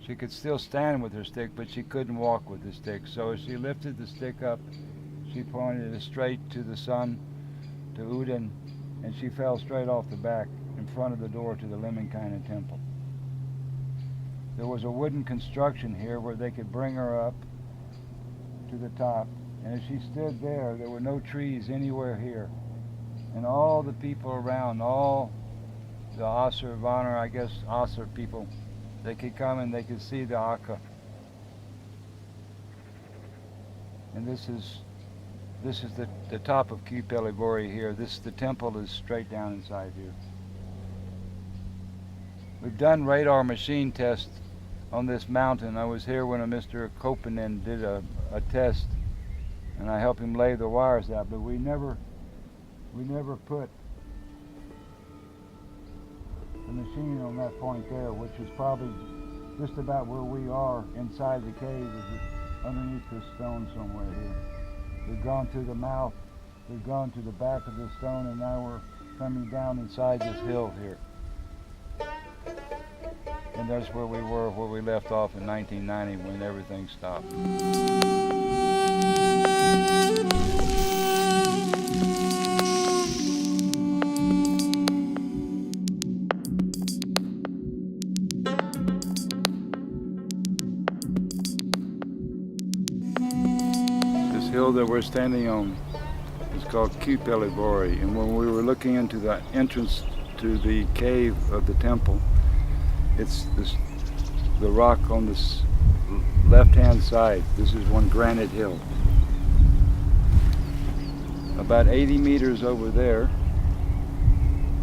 She could still stand with her stick, but she couldn't walk with the stick. So as she lifted the stick up, she pointed it straight to the sun, to Udin, and she fell straight off the back in front of the door to the Lemminkainen temple. There was a wooden construction here where they could bring her up to the top. And as she stood there were no trees anywhere here. And all the people around, all the Asur Vanir, I guess Asur people, they could come and they could see the Akka. And this is the top of Kipelibori here. The temple is straight down inside here. We've done radar machine tests on this mountain. I was here when Mr. Kopinen did a test, and I helped him lay the wires out, but we never put the machine on that point there, which is probably just about where we are inside the cave, is underneath this stone somewhere here. We've gone to the mouth, we've gone to the back of the stone, and now we're coming down inside this hill here. And that's where we were, where we left off in 1990 when everything stopped. Hill that we're standing on is called Kipelibori, and when we were looking into the entrance to the cave of the temple, it's the rock on this left-hand side. This is one granite hill. About 80 meters over there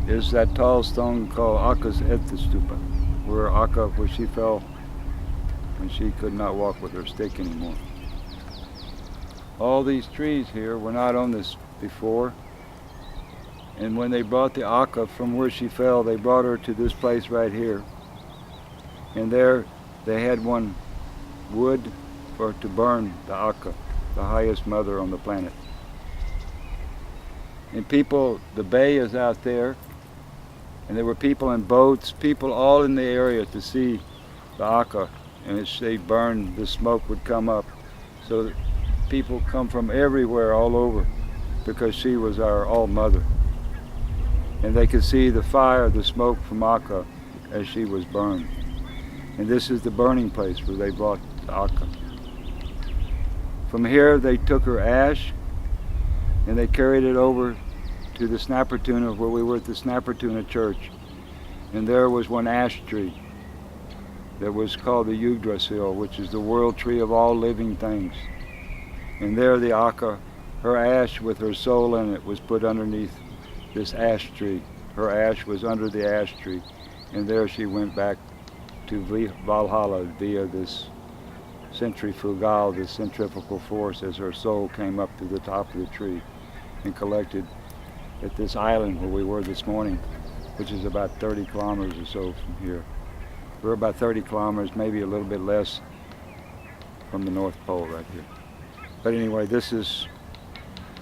is that tall stone called Akka's Stupa, where she fell when she could not walk with her stick anymore. All these trees here were not on this before, and when they brought the Akka from where she fell, they brought her to this place right here, and there they had one wood to burn the Akka, the highest mother on the planet. And people, the bay is out there, and there were people in boats, people all in the area to see the Akka, and as they burned, the smoke would come up. So people come from everywhere, all over, because she was our all-mother. And they could see the fire, the smoke from Akka as she was burned. And this is the burning place where they brought the Akka. From here they took her ash and they carried it over to the Snapper Tuna, where we were at the Snapper Tuna Church. And there was one ash tree that was called the Yggdrasil, which is the world tree of all living things. And there the Akka, her ash with her soul in it, was put underneath this ash tree. Her ash was under the ash tree. And there she went back to Valhalla via this centrifugal, this centrifugal force, as her soul came up to the top of the tree and collected at this island where we were this morning, which is about 30 kilometers or so from here. We're about 30 kilometers, maybe a little bit less, from the North Pole right here. But anyway, this is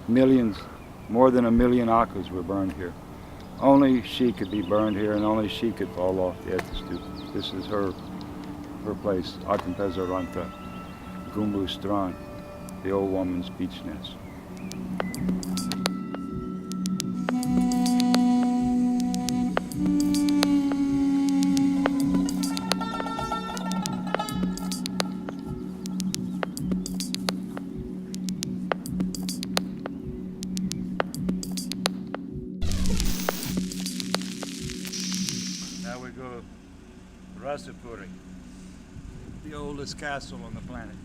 millions, more than 1 million Akkas were burned here. Only she could be burned here, and only she could fall off the Ättestupa. This is her place, Akenpezaranta, Gumbu Strand, the old woman's beach nest. Now we go to Rasapuri, the oldest castle on the planet.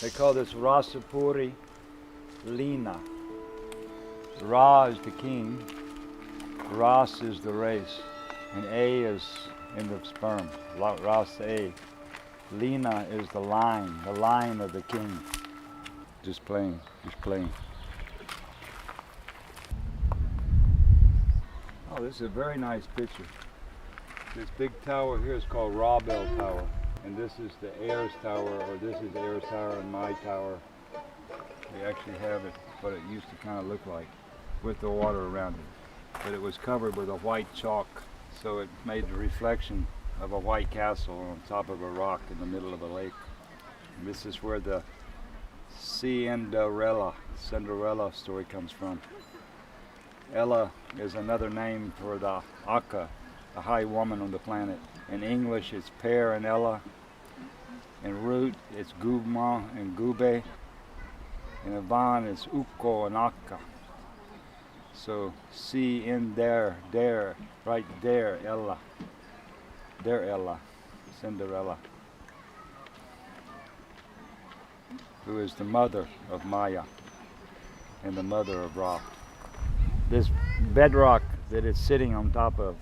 They call this Rasapuri Lina. Ra is the king, Ras is the race, and A is in the sperm, Ras A. Lina is the line of the king. Just plain. Oh, this is a very nice picture. This big tower here is called Rabel Tower. And this is the Ayers Tower, or this is Ayers Tower and my tower. We actually have it, what it used to kind of look like, with the water around it. But it was covered with a white chalk, so it made the reflection of a white castle on top of a rock in the middle of a lake. And this is where the Cinderella story comes from. Ella is another name for the Akka, a high woman on the planet. In English, it's Per and Ella. In root, it's Gubma and Gube. In Avan, it's Ukko and Akka. So, see in there, right there, Ella. There, Ella, Cinderella, who is the mother of Maya and the mother of Ra. This bedrock that it's sitting on top of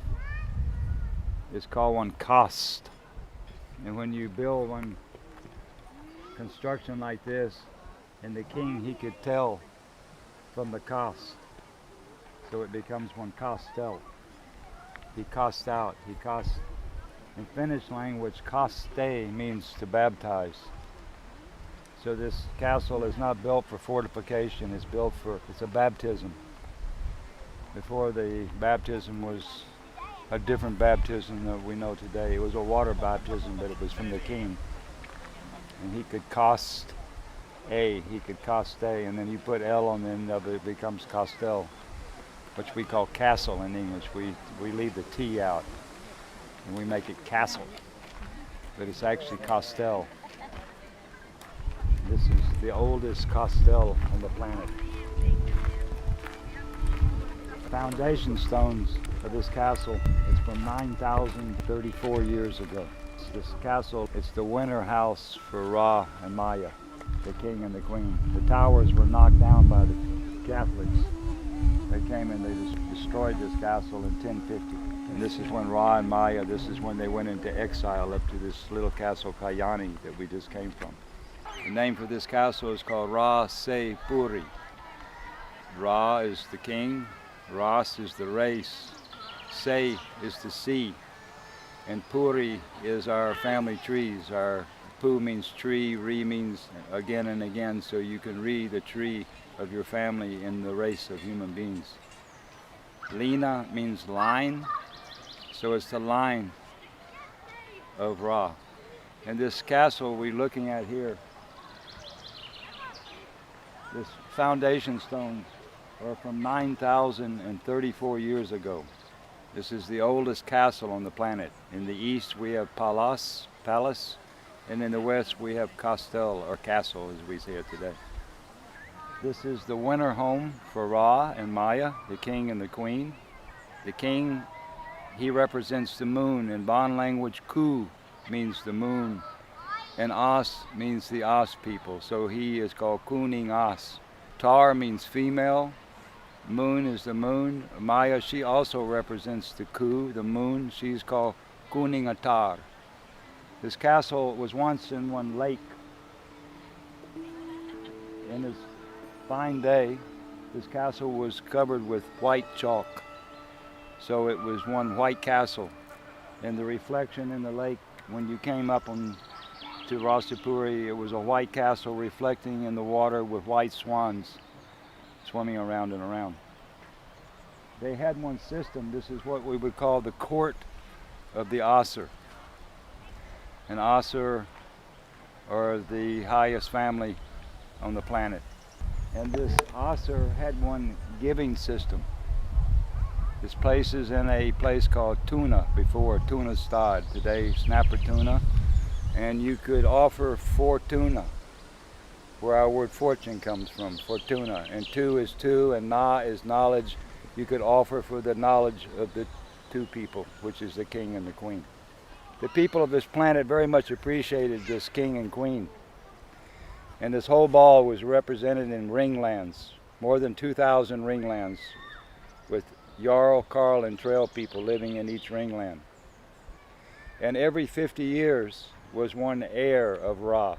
is called one kast. And when you build one construction like this, and the king, he could tell from the kast. So it becomes one kastel. He cast out, he cast. In Finnish language, kaste means to baptize. So this castle is not built for fortification, it's a baptism. Before the baptism was a different baptism that we know today. It was a water baptism, but it was from the king. And he could cast A, he could cast A, and then you put L on the end of it, it becomes castel, which we call castle in English. We leave the T out, and we make it castle. But it's actually castel. This is the oldest castel on the planet. Foundation stones of this castle is from 9,034 years ago. This castle, it's the winter house for Ra and Maya, the king and the queen. The towers were knocked down by the Catholics They came and they destroyed this castle in 1050. And this is when Ra and Maya, this is when they went into exile up to this little castle Kayani that we just came from. The name for this castle is called Ra Se Puri. Ra is the king, Ras is the race, Se is the sea, and Puri is our family trees. Our Pu means tree, Re means again and again, so you can read the tree of your family in the race of human beings. Lina means line, so it's the line of Ra. And this castle we're looking at here, this foundation stones are from 9,034 years ago. This is the oldest castle on the planet. In the east we have palace, and in the west we have castel, or castle as we say it today. This is the winter home for Ra and Maya, the king and the queen. The king, he represents the moon. In Bon language, Ku means the moon, and As means the As people, so he is called Kuning As. Tar means female, moon is the moon. Maya, she also represents the Ku, the moon. She's called Kuning Atar. This castle was once in one lake. In this fine day, this castle was covered with white chalk. So it was one white castle. And the reflection in the lake, when you came up on to Rasapuri, it was a white castle reflecting in the water with white swans swimming around and around. They had one system. This is what we would call the court of the Asur. An Asur are the highest family on the planet. And this Asur had one giving system. This place is in a place called Tuna, before Tuna Stad, today snapper tuna. And you could offer fortuna, where our word fortune comes from, fortuna. And tu is two, and na is knowledge. You could offer for the knowledge of the two people, which is the king and the queen. The people of this planet very much appreciated this king and queen. And this whole ball was represented in ringlands, more than 2,000 ringlands, with Jarl, Carl, and Trail people living in each ringland. And every 50 years was one heir of Ra,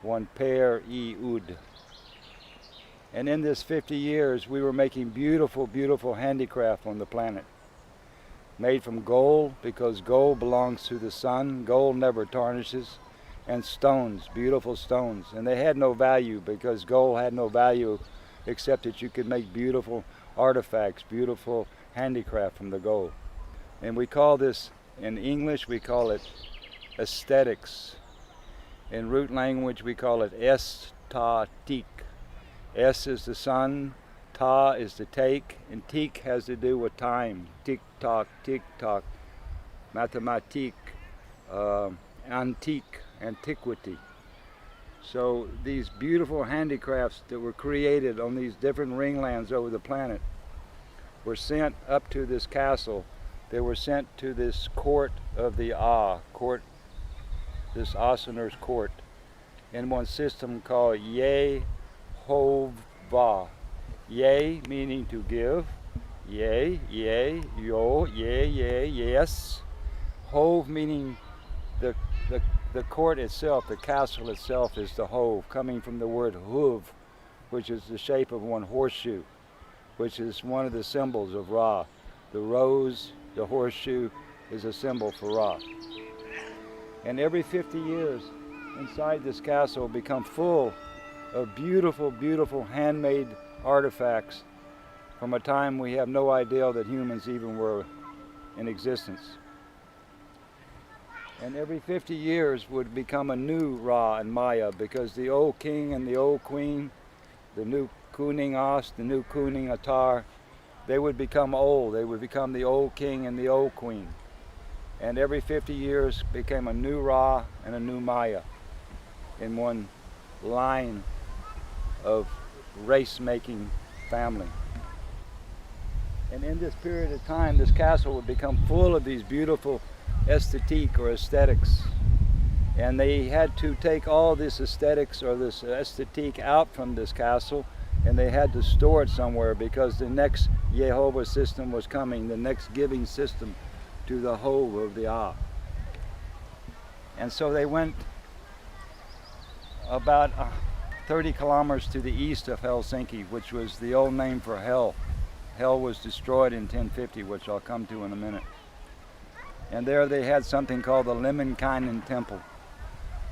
one Per-i-ud. And in this 50 years, we were making beautiful, beautiful handicraft on the planet. Made from gold, because gold belongs to the sun. Gold never tarnishes. And stones, beautiful stones. And they had no value, because gold had no value except that you could make beautiful artifacts, beautiful handicraft from the gold. And we call this, in English, we call it aesthetics. In root language, we call it estatik. Es is the sun, ta is the take, and tik has to do with time. Tick tock, mathematique, antique, antiquity. So these beautiful handicrafts that were created on these different ringlands over the planet were sent up to this castle. They were sent to this court of the this Asaner's court, in one system called Yehovah. Ye meaning to give, ye, yo, ye, yes. Hov meaning the court itself, the castle itself is the hove, coming from the word huv, which is the shape of one horseshoe, which is one of the symbols of Ra. The rose, the horseshoe, is a symbol for Ra. And every 50 years, inside this castle become full of beautiful, beautiful handmade artifacts from a time we have no idea that humans even were in existence. And every 50 years would become a new Ra and Maya, because the old king and the old queen, the new Kuning As, the new Kuning Atar, they would become old. They would become the old king and the old queen. And every 50 years became a new Ra and a new Maya in one line of race-making family. And in this period of time, this castle would become full of these beautiful aesthetique or aesthetics. And they had to take all this aesthetics or this aesthetique out from this castle and they had to store it somewhere because the next Jehovah system was coming, the next giving system to the whole of the Ah. And so they went about 30 kilometers to the east of Helsinki, which was the old name for hell. Hell was destroyed in 1050, which I'll come to in a minute. And there they had something called the Lemminkainen Temple,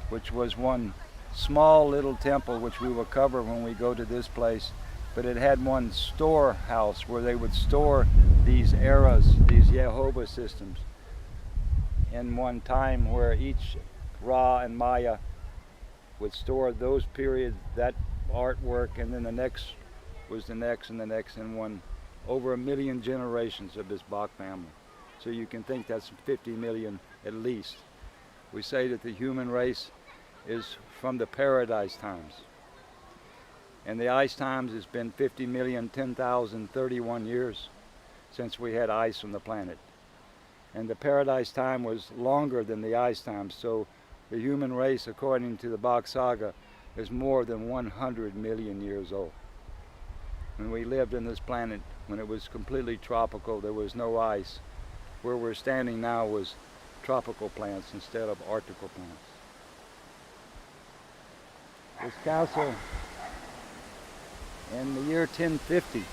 which was one small little temple, which we will cover when we go to this place. But it had one storehouse where they would store these eras, these Jehovah systems, in one time where each Ra and Maya would store those periods, that artwork, and then the next was the next and the next, and one over 1 million generations of this Bock family. So you can think that's 50 million at least. We say that the human race is from the paradise times. And the ice times has been 50 million, 10,031 years since we had ice on the planet. And the paradise time was longer than the ice time, so the human race, according to the Bock Saga, is more than 100 million years old. When we lived on this planet, when it was completely tropical, there was no ice. Where we're standing now was tropical plants instead of arctical plants. This castle, in the year 1050,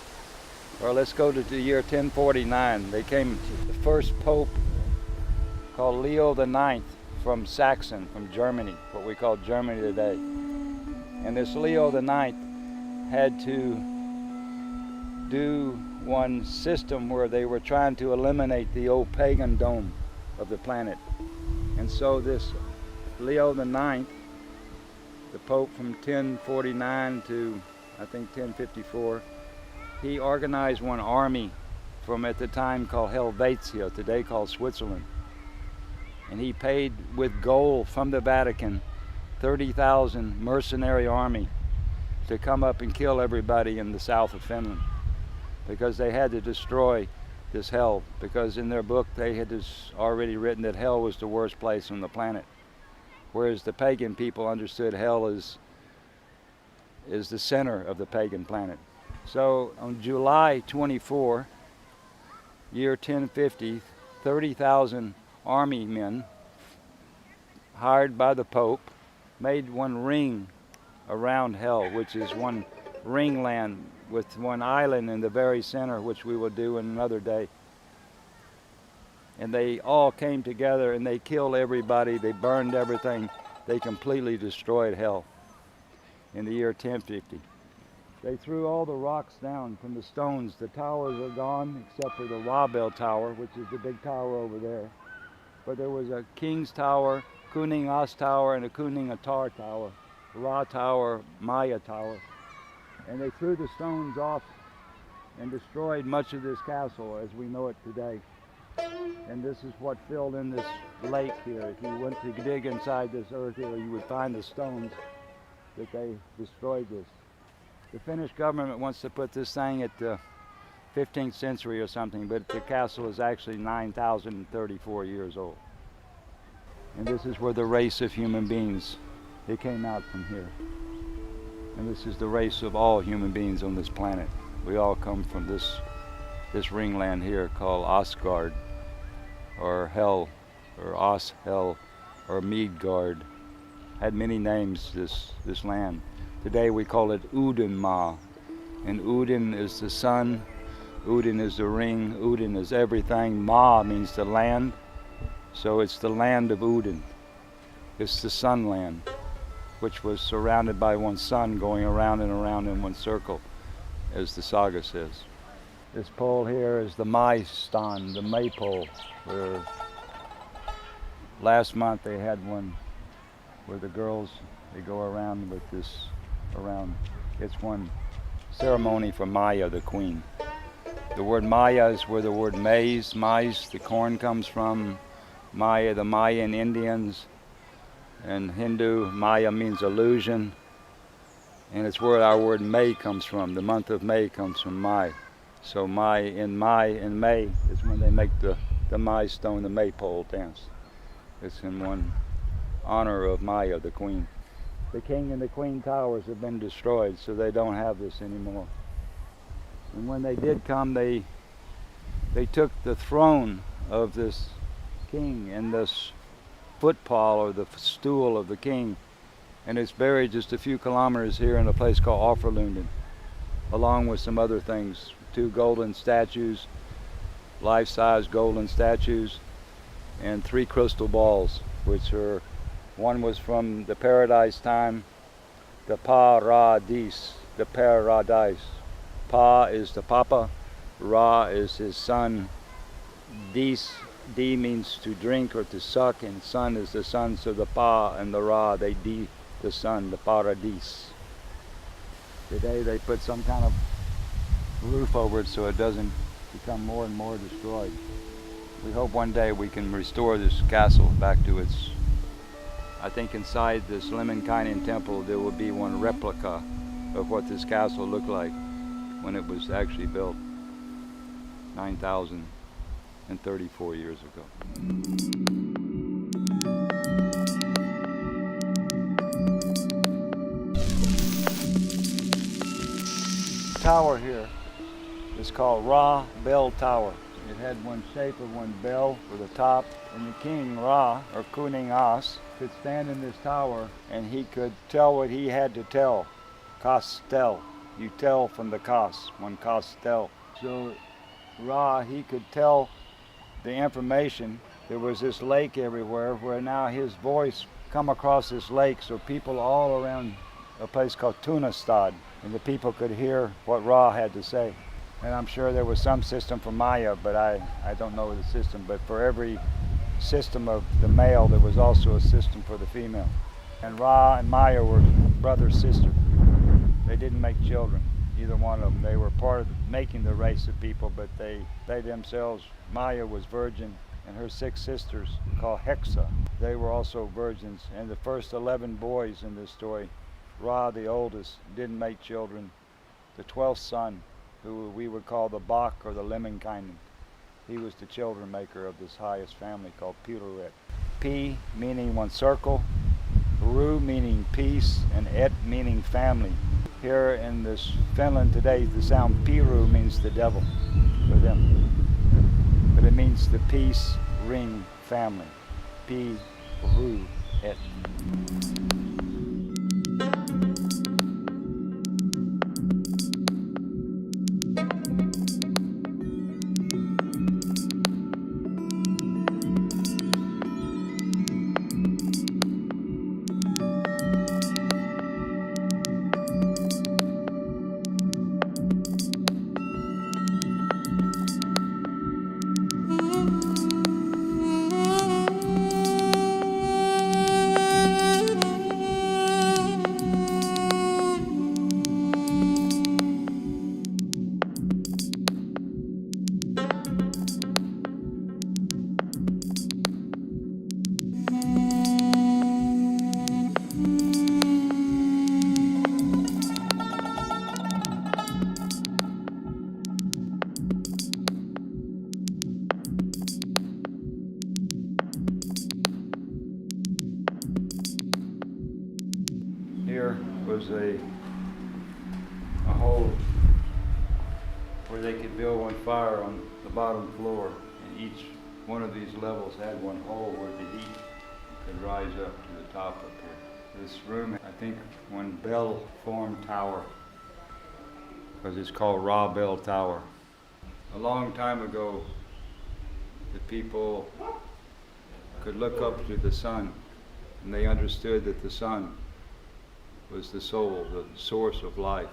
or let's go to the year 1049, they came to the first pope called Leo IX from Saxon, from Germany, what we call Germany today. And this Leo IX had to do one system where they were trying to eliminate the old pagan dome of the planet. And so this Leo IX, the Pope from 1049 to I think 1054, he organized one army from at the time called Helvetia, today called Switzerland. And he paid with gold from the Vatican 30,000 mercenary army to come up and kill everybody in the south of Finland, because they had to destroy this hell, because in their book they had already written that hell was the worst place on the planet, whereas the pagan people understood hell is the center of the pagan planet. So on July 24, year 1050, 30,000 army men hired by the Pope made one ring around hell, which is one ring land with one island in the very center, which we will do in another day. And they all came together and they killed everybody, they burned everything, they completely destroyed hell in the year 1050. They threw all the rocks down from the stones. The towers are gone except for the Wabel Tower, which is the big tower over there. But there was a King's Tower, Kuning As Tower, and a Kuning Atar Tower, Ra Tower, Maya Tower. And they threw the stones off and destroyed much of this castle as we know it today. And this is what filled in this lake here. If you went to dig inside this earth here, you would find the stones that they destroyed this. The Finnish government wants to put this thing at the 15th century or something, but the castle is actually 9,034 years old. And this is where the race of human beings, they came out from here. And this is the race of all human beings on this planet. We all come from this ringland here called Asgard, or Hell, or Ashel, or Midgard. Had many names, this land. Today we call it Udenma. And Uden is the sun, Uden is the ring, Uden is everything. Ma means the land, so it's the land of Uden. It's the sun land, which was surrounded by one sun going around and around in one circle, as the saga says. This pole here is the Maistan, the maypole, where last month they had one where the girls, they go around with this around. It's one ceremony for Maya, the queen. The word Maya is where the word maize, the corn comes from. Maya, the Mayan Indians. And Hindu, Maya means illusion. And it's where our word May comes from. The month of May comes from Mai. So May is when they make the Mai stone, the maypole dance. It's in one honor of Maya, the queen. the king and the queen towers have been destroyed, so they don't have this anymore. And when they did come, they took the throne of this king and this footpaw or the stool of the king, and it's buried just a few kilometers here in a place called Offerlunden, along with some other things, 2 golden statues, life-size golden statues, and 3 crystal balls, which are, one was from the paradise time, the paradis, the paradise. Pa is the papa, Ra is his son, Dis, D means to drink or to suck, and sun is the sun, so the Pa and the Ra, they D the sun, the paradis. Today they put some kind of roof over it so it doesn't become more and more destroyed. We hope one day we can restore this castle back to its, I think inside this Lemminkainen temple there will be one replica of what this castle looked like when it was actually built 9,034 years ago. The tower here is called Ra Bell Tower. It had one shape of one bell for the top, and the king Ra, or Kuning As, could stand in this tower and he could tell what he had to tell. Kastel. You tell from the Kas, one Kastel. So Ra, he could tell the information. There was this lake everywhere where now his voice come across this lake, so people all around a place called Tunastad, and the people could hear what Ra had to say. And I'm sure there was some system for Maya, but I don't know the system. But for every system of the male, there was also a system for the female. And Ra and Maya were brother sister. They didn't make children, either one of them. They were part of making the race of people, but they themselves, Maya was virgin, and her 6 sisters, called Hexa, they were also virgins. And the first 11 boys in this story, Ra, the oldest, didn't make children. The 12th son, who we would call the Bock or the Lemminkainen, he was the children maker of this highest family called Piruet. P meaning one circle, Ru meaning peace, and Et meaning family. Here in this Finland today, the sound Piru means the devil for them. But it means the peace ring family. Pi-Ru Et. Here was a hole where they could build one fire on the bottom floor, and each one of these levels had one hole where the heat could rise up to the top up here. This room, I think, one bell-formed tower, because it's called Ra Bell Tower. A long time ago, the people could look up to the sun, and they understood that the sun was the soul, the source of life.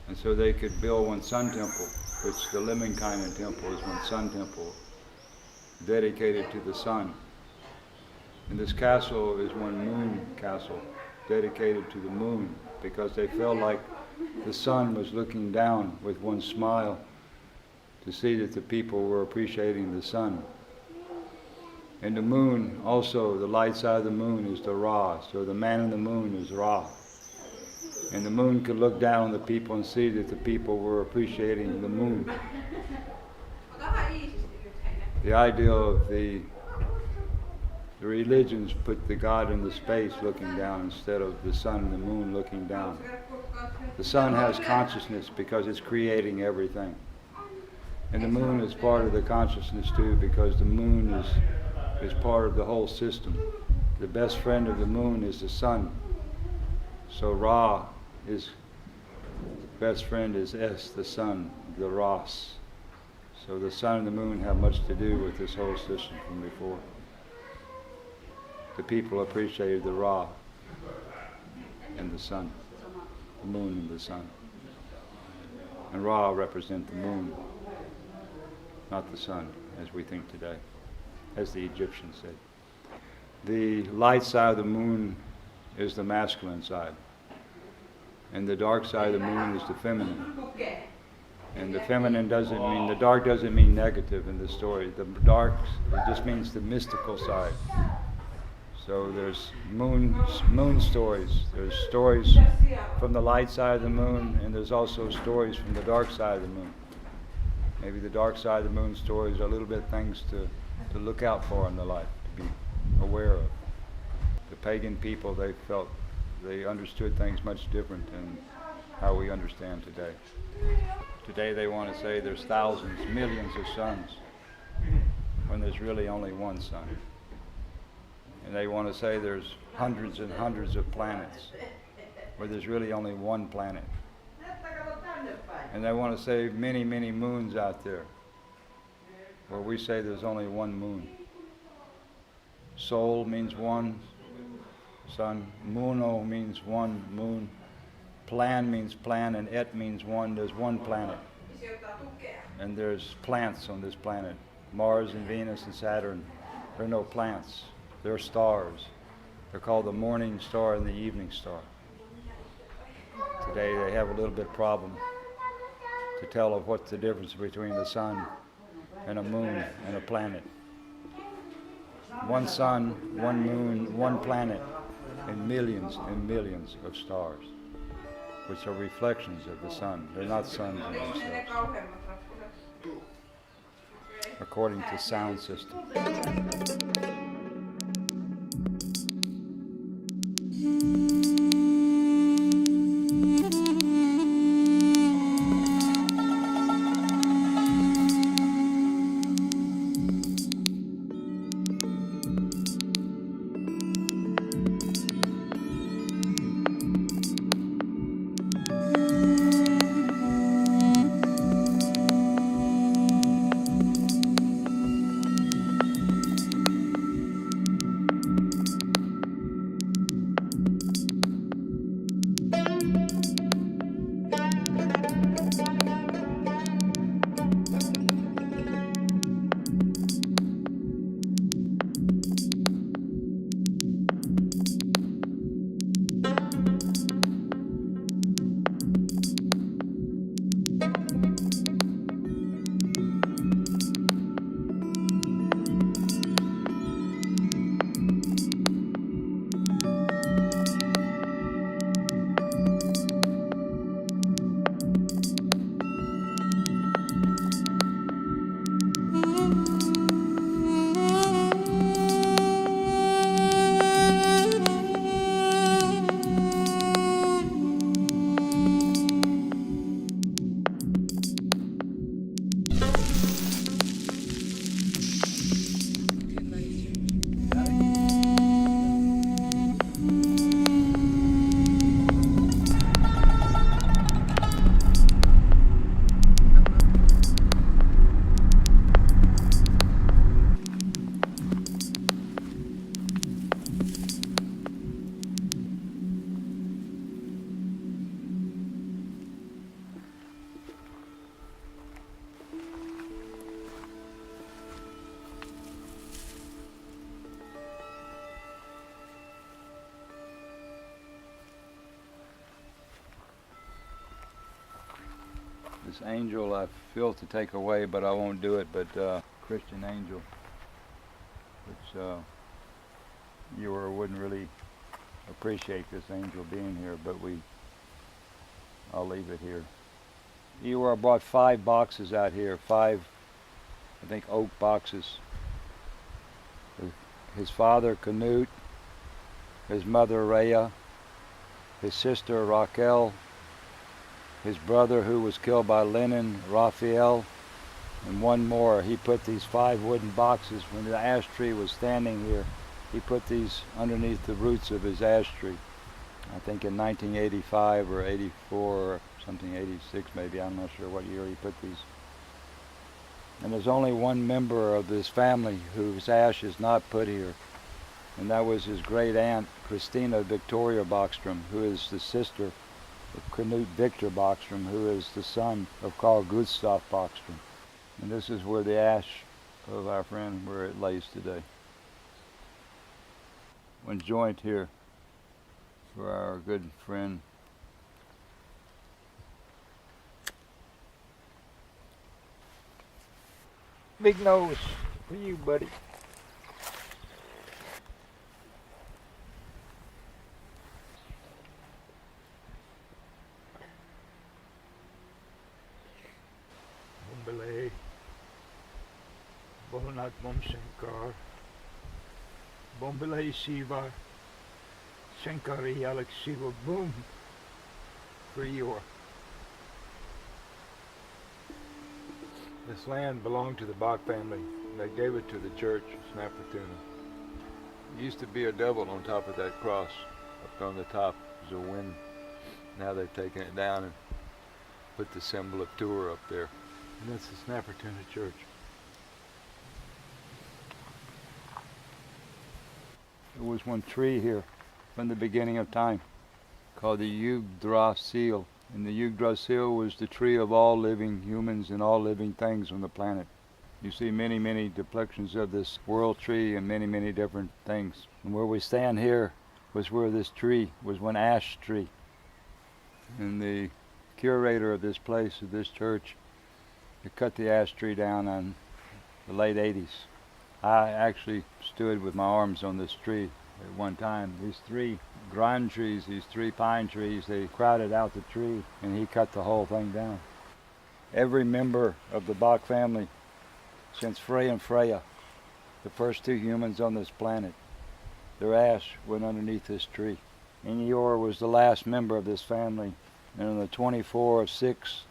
And so they could build one sun temple, which the Lemminkainen temple is one sun temple, dedicated to the sun. And this castle is one moon castle, dedicated to the moon, because they felt like the sun was looking down with one smile to see that the people were appreciating the sun. And the moon, also, the light side of the moon is the Ra, so the man in the moon is Ra. And the moon could look down on the people and see that the people were appreciating the moon. The idea of the The religions put the God in the space looking down instead of the sun and the moon looking down. The sun has consciousness because it's creating everything. And the moon is part of the consciousness too, because the moon is part of the whole system. The best friend of the moon is the sun. So Ra is best friend is S, the sun, the Ras. So the sun and the moon have much to do with this whole system from before. The people appreciated the Ra and the sun, the moon and the sun. And Ra represent the moon, not the sun, as we think today, as the Egyptians said. The light side of the moon is the masculine side, and the dark side of the moon is the feminine. And the feminine doesn't mean, the dark doesn't mean negative in the story. The dark, it just means the mystical side. So there's moon stories. There's stories from the light side of the moon, and there's also stories from the dark side of the moon. Maybe the dark side of the moon stories are a little bit things to look out for in the life, to be aware of. The pagan people, they understood things much different than how we understand today. Today they want to say there's thousands, millions of suns, when there's really only one sun. And they want to say there's hundreds and hundreds of planets, where there's really only one planet. And they want to say many, many moons out there, where we say there's only one moon. Sol means one sun, Muno means one moon, Plan means plan, and Et means one. There's one planet. And there's plants on this planet. Mars and Venus and Saturn. There are no plants. They're stars. They're called the morning star and the evening star. Today they have a little bit problem to tell of what's the difference between the sun and a moon and a planet. One sun, one moon, one planet, and millions of stars, which are reflections of the sun. They're not suns in themselves, according to sound system. This angel I feel to take away, but I won't do it, but Christian angel, which you wouldn't really appreciate this angel being here, but I'll leave it here. I brought 5 boxes out here, 5, I think, oak boxes with his father Canute, his mother Rhea, his sister Raquel, his brother who was killed by Lenin, Raphael, and one more. He put these 5 wooden boxes when the ash tree was standing here. He put these underneath the roots of his ash tree. I think in 1985 or 84 or something, 86 maybe, I'm not sure what year he put these. And there's only one member of this family whose ash is not put here, and that was his great aunt, Christina Victoria Bockstrom, who is the sister of Knut Victor Bockstrom, who is the son of Carl Gustav Bockstrom. And this is where the ash of our friend, where it lays today. One joint here for our good friend. Big nose for you, buddy. Bombele, Bolnat Bomshankar, Bombele Shiva, Shankari Alex Shiva, boom, for you. This land belonged to the Bock family. They gave it to the church, Snappertuna. There used to be a devil on top of that cross. Up on the top was a wind. Now they've taken it down and put the symbol of Tour up there. And that's the Snappertuna church. There was one tree here from the beginning of time called the Yggdrasil. And the Yggdrasil was the tree of all living humans and all living things on the planet. You see many, many depictions of this world tree and many, many different things. And where we stand here was where this tree was one ash tree. And the curator of this place, of this church, they cut the ash tree down in the late 80s. I actually stood with my arms on this tree at one time. These 3 grand trees, these 3 pine trees, they crowded out the tree and he cut the whole thing down. Every member of the Bock family, since Frey and Freya, the first 2 humans on this planet, their ash went underneath this tree. And Eeyore was the last member of this family. And on the 24th of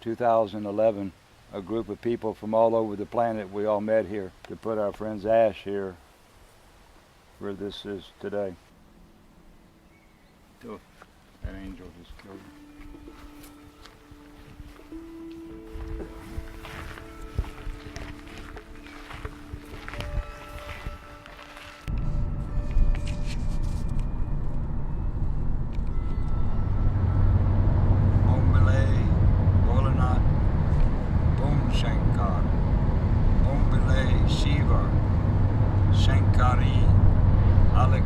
6/2011, a group of people from all over the planet, we all met here to put our friend's ash here where this is today. Oh, that angel just killed me. Alex,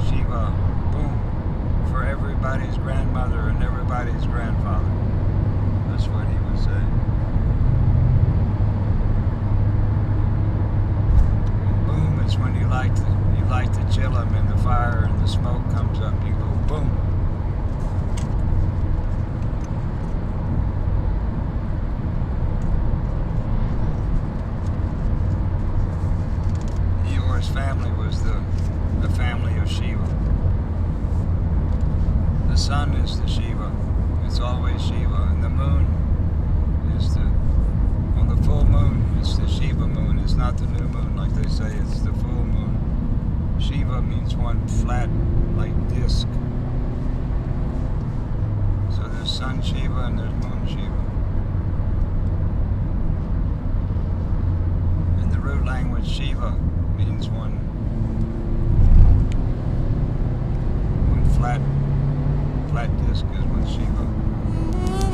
Shiva, boom, for everybody's grandmother and everybody's grandfather. That's what he would say. And boom is when you like to chill them in the fire and the smoke comes up, you go boom. Eeyore's family was the family of Shiva. The sun is the Shiva. It's always Shiva. And the moon is on the full moon, it's the Shiva moon. It's not the new moon like they say, it's the full moon. Shiva means one flat, like disc. So there's sun Shiva and there's moon Shiva. In the root language, Shiva means one flat disc is what Shiva.